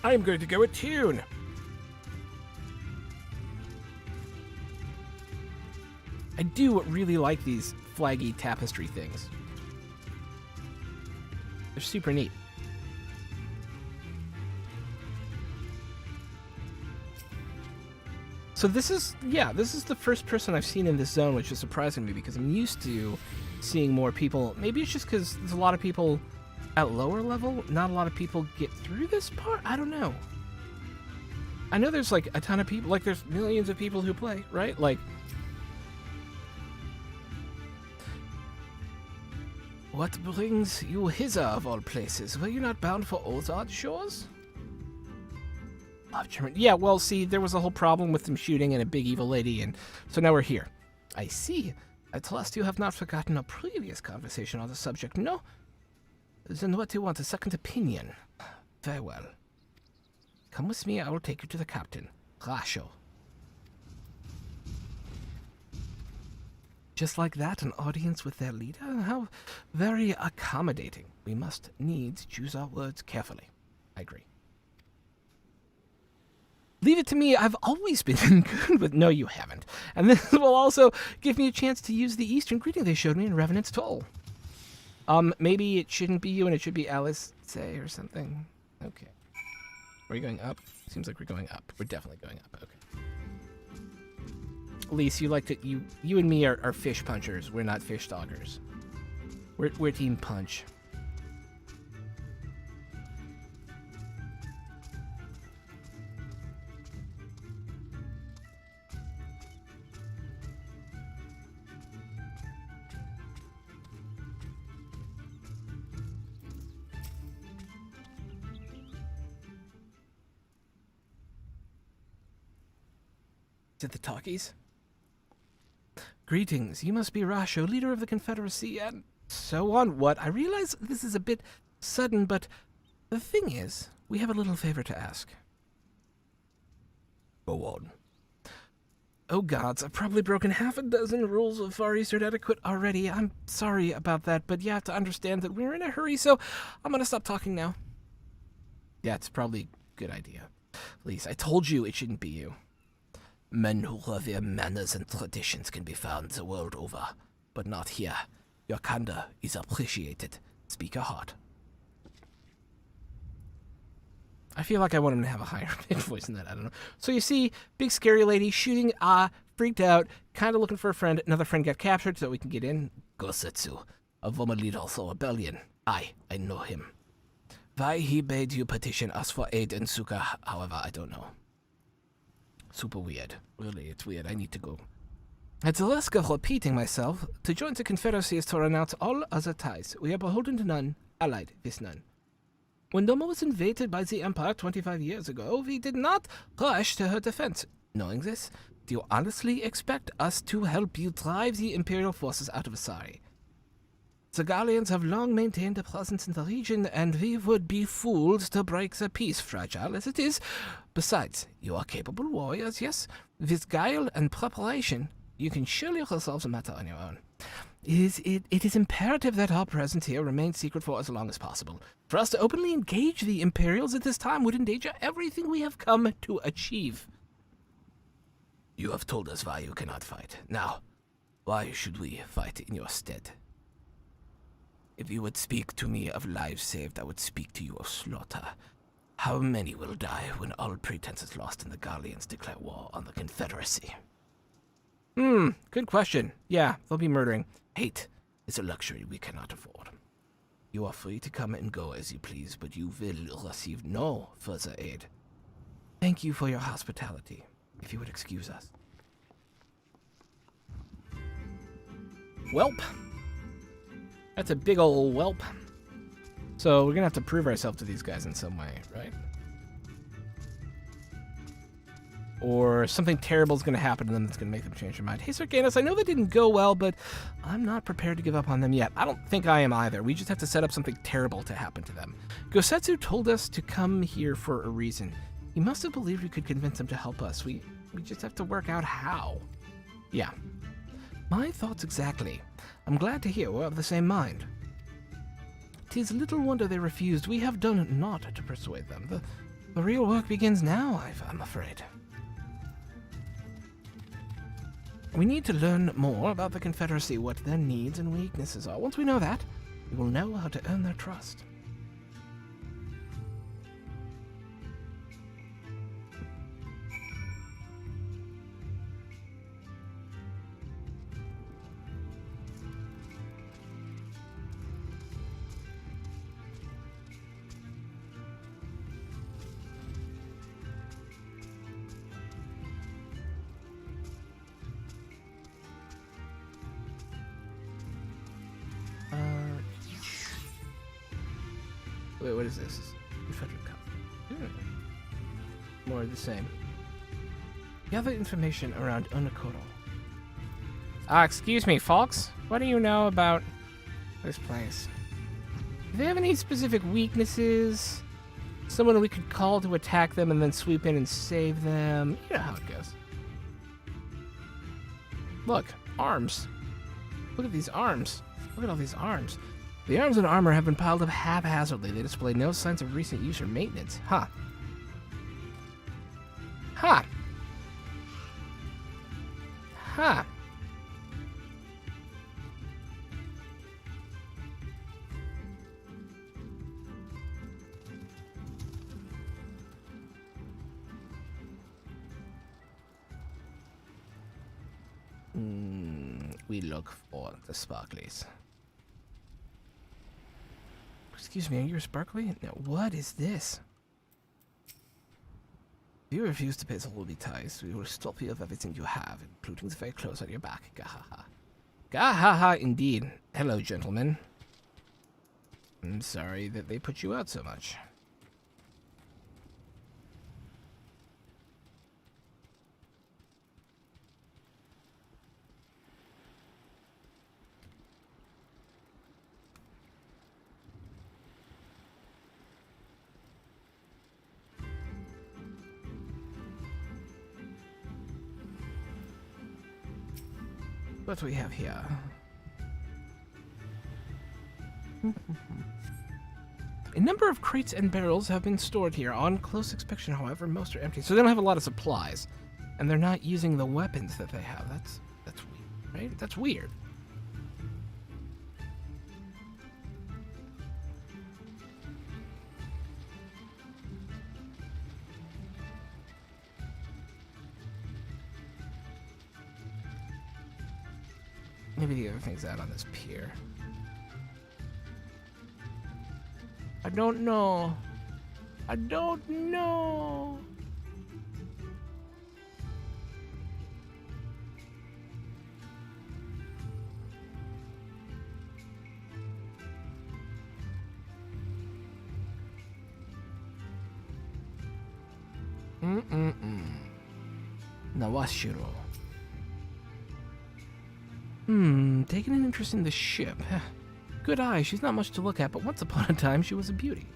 I'm going to go attune. I do really like these flaggy tapestry things. They're super neat. So this is the first person I've seen in this zone, which is surprising me because I'm used to seeing more people. Maybe it's just because there's a lot of people at lower level. Not a lot of people get through this part. I don't know. I know there's like a ton of people, like there's millions of people who play, right? Like, What brings you hither, of all places? Were you not bound for Ozard shores? Yeah, well, see, there was a whole problem with them shooting and a big evil lady, and so now we're here. I see. I trust you have not forgotten our previous conversation on the subject, no? Then what do you want, a second opinion? Very well. Come with me, I will take you to the captain, Rasho. Just like that, an audience with their leader? How very accommodating. We must needs choose our words carefully. I agree. Leave it to me, I've always been good with... No, you haven't. And this will also give me a chance to use the Eastern greeting they showed me in Revenant's Toll. Maybe it shouldn't be you and it should be Alice, say, or something. Okay. Are we going up? Seems like we're going up. We're definitely going up, okay. Elise, you like to... You and me are fish punchers. We're not fish doggers. We're team punch. Is it the talkies? Greetings, you must be Rasho, leader of the Confederacy, and so on. What? I realize this is a bit sudden, but the thing is, we have a little favor to ask. Go on. Oh gods, I've probably broken half a dozen rules of Far Eastern etiquette already. I'm sorry about that, but you have to understand that we're in a hurry, so I'm gonna stop talking now. Yeah, it's probably a good idea. Please, I told you it shouldn't be you. Men who revere manners and traditions can be found the world over, but not here. Your candor is appreciated. Speak your heart. I feel like I want him to have a higher pitched voice than that. I don't know. So you see, big scary lady shooting, freaked out, kind of looking for a friend. Another friend got captured so we can get in. Gosetsu, a woman leader of the rebellion. I know him. Why he bade you petition us for aid in Suka, however, I don't know. Super weird. Really, it's weird. I need to go. At the risk of repeating myself, to join the Confederacy is to renounce all other ties. We are beholden to none, allied with none. When Doma was invaded by the Empire 25 years ago, we did not rush to her defense. Knowing this, do you honestly expect us to help you drive the Imperial forces out of Asari? The Gallians have long maintained a presence in the region, and we would be fools to break the peace, fragile as it is. Besides, you are capable warriors, yes? With guile and preparation, you can surely resolve the matter on your own. It is imperative that our presence here remain secret for as long as possible. For us to openly engage the Imperials at this time would endanger everything we have come to achieve. You have told us why you cannot fight. Now, why should we fight in your stead? If you would speak to me of lives saved, I would speak to you of slaughter. How many will die when all pretense is lost and the Gallians declare war on the Confederacy? Good question. Yeah, they'll be murdering. Hate is a luxury we cannot afford. You are free to come and go as you please, but you will receive no further aid. Thank you for your hospitality. If you would excuse us. Welp. That's a big ol' whelp. So we're gonna have to prove ourselves to these guys in some way, right? Or something terrible is gonna happen to them that's gonna make them change their mind. Hey, Sargatanas, I know that didn't go well, but I'm not prepared to give up on them yet. I don't think I am either. We just have to set up something terrible to happen to them. Gosetsu told us to come here for a reason. He must have believed we could convince him to help us. We just have to work out how. Yeah. My thoughts exactly. I'm glad to hear we're of the same mind. 'Tis little wonder they refused. We have done naught to persuade them. The real work begins now, I'm afraid. We need to learn more about the Confederacy, what their needs and weaknesses are. Once we know that, we will know how to earn their trust. Wait, what is this? Confederate Cup. More of the same. Gather information around Onokoro. Excuse me, folks. What do you know about this place? Do they have any specific weaknesses? Someone we could call to attack them and then sweep in and save them? You know how it goes. Look, arms. Look at these arms. Look at all these arms. The arms and armor have been piled up haphazardly. They display no signs of recent use or maintenance. Huh. Huh. Huh. We look for the sparklies. Excuse me, are you a sparkly? No, what is this? If you refuse to pay the holy ties, we will strip you of everything you have, including the very clothes on your back. Gahaha. Gahaha, indeed. Hello, gentlemen. I'm sorry that they put you out so much. What we have here? A number of crates and barrels have been stored here. On close inspection, however, most are empty. So they don't have a lot of supplies, and they're not using the weapons that they have. That's weird, right? That's weird. Maybe the other thing's out on this pier. I don't know. I don't know. Nawashiro. Taking an interest in the ship. Good eye, she's not much to look at, but once upon a time she was a beauty.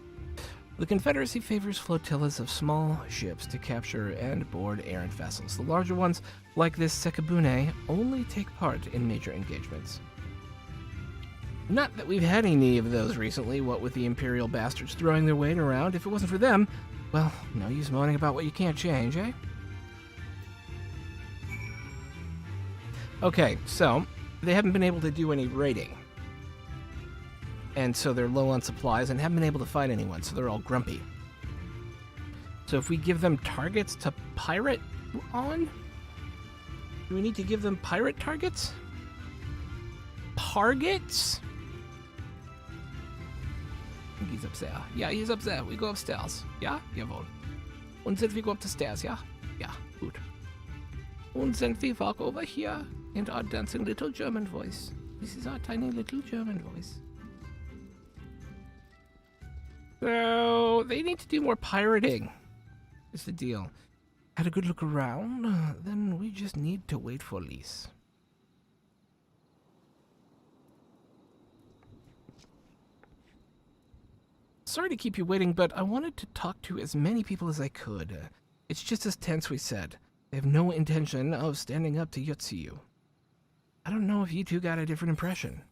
The Confederacy favors flotillas of small ships to capture and board errant vessels. The larger ones, like this Sekibune, only take part in major engagements. Not that we've had any of those recently, what with the Imperial bastards throwing their weight around. If it wasn't for them, well, no use moaning about what you can't change, eh? Okay, so they haven't been able to do any raiding. And so they're low on supplies and haven't been able to fight anyone, so they're all grumpy. So if we give them targets to pirate on? Do we need to give them pirate targets? Targets? I think he's upstairs. Yeah, he's upstairs. We go upstairs. Yeah? Jawohl. Und then we go up the stairs, yeah? Yeah, good. And then we walk over here in our dancing little German voice. This is our tiny little German voice. So, they need to do more pirating, is the deal. Had a good look around, then we just need to wait for Lise. Sorry to keep you waiting, but I wanted to talk to as many people as I could. It's just as tense we said. They have no intention of standing up to Yotsuyu. I don't know if you two got a different impression.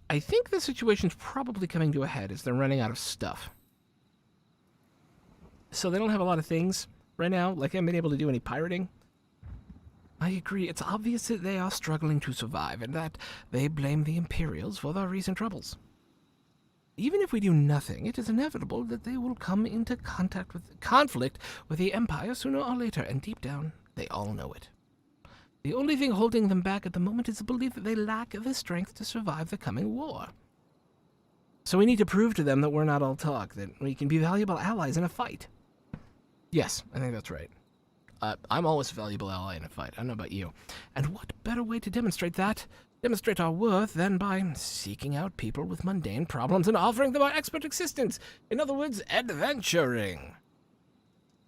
I think the situation's probably coming to a head as they're running out of stuff. So they don't have a lot of things right now, like I haven't been able to do any pirating. I agree, it's obvious that they are struggling to survive, and that they blame the Imperials for their recent troubles. Even if we do nothing, it is inevitable that they will come into conflict with the Empire sooner or later, and deep down, they all know it. The only thing holding them back at the moment is the belief that they lack the strength to survive the coming war. So we need to prove to them that we're not all talk, that we can be valuable allies in a fight. Yes, I think that's right. I'm always a valuable ally in a fight. I don't know about you. And what better way to demonstrate that demonstrate our worth then by seeking out people with mundane problems and offering them our expert assistance. In other words, adventuring.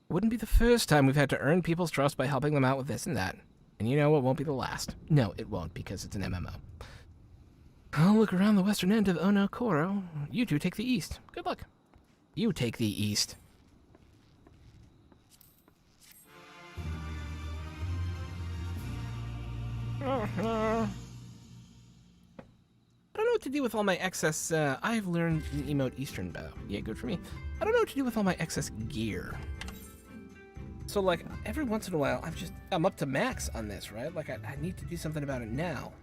Wouldn't be the first time we've had to earn people's trust by helping them out with this and that. And you know, it won't be the last. No, it won't, because it's an MMO. I'll look around the western end of Onokoro. You two take the east. Good luck. You take the east. I don't know what to do with all my excess, I've learned the emote Eastern Bow. Yeah, good for me. I don't know what to do with all my excess gear. So, like, every once in a while, I'm up to max on this, right? Like, I need to do something about it now.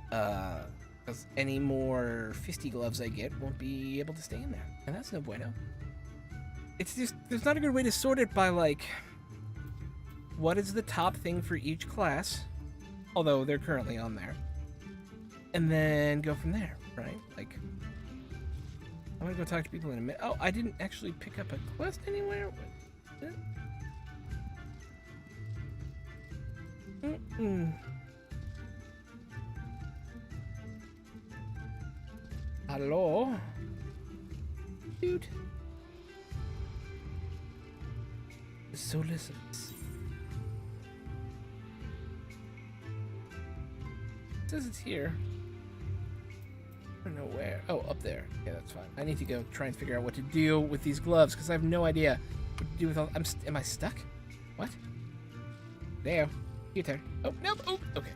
Because any more fisty gloves I get won't be able to stay in there. And that's no bueno. It's just, there's not a good way to sort it by, like, what is the top thing for each class? Although they're currently on there. And then go from there, right? Like, I'm gonna go talk to people in a minute. Oh, I didn't actually pick up a quest anywhere? Hello? Dude. So listen. It says it's here. I don't know where. Oh, up there. Yeah, that's fine. I need to go try and figure out what to do with these gloves, because I have no idea what to do with all... am I stuck? What? There. Your turn. Oh, no. Oh, okay.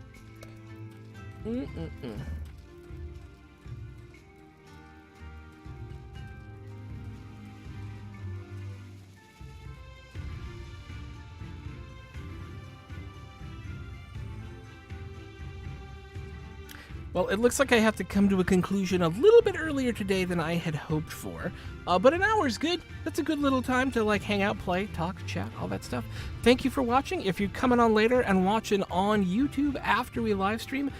Well, it looks like I have to come to a conclusion a little bit earlier today than I had hoped for. But an hour's good. That's a good little time to, like, hang out, play, talk, chat, all that stuff. Thank you for watching. If you're coming on later and watching on YouTube after we live stream,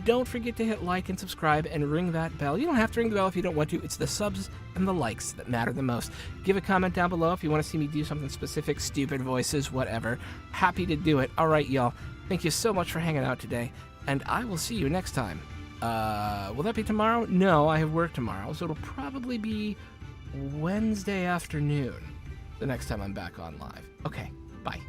don't forget to hit like and subscribe and ring that bell. You don't have to ring the bell if you don't want to. It's the subs and the likes that matter the most. Give a comment down below if you want to see me do something specific, stupid voices, whatever. Happy to do it. All right, y'all. Thank you so much for hanging out today, and I will see you next time. Will that be tomorrow? No, I have work tomorrow, so it'll probably be Wednesday afternoon the next time I'm back on live. Okay, bye.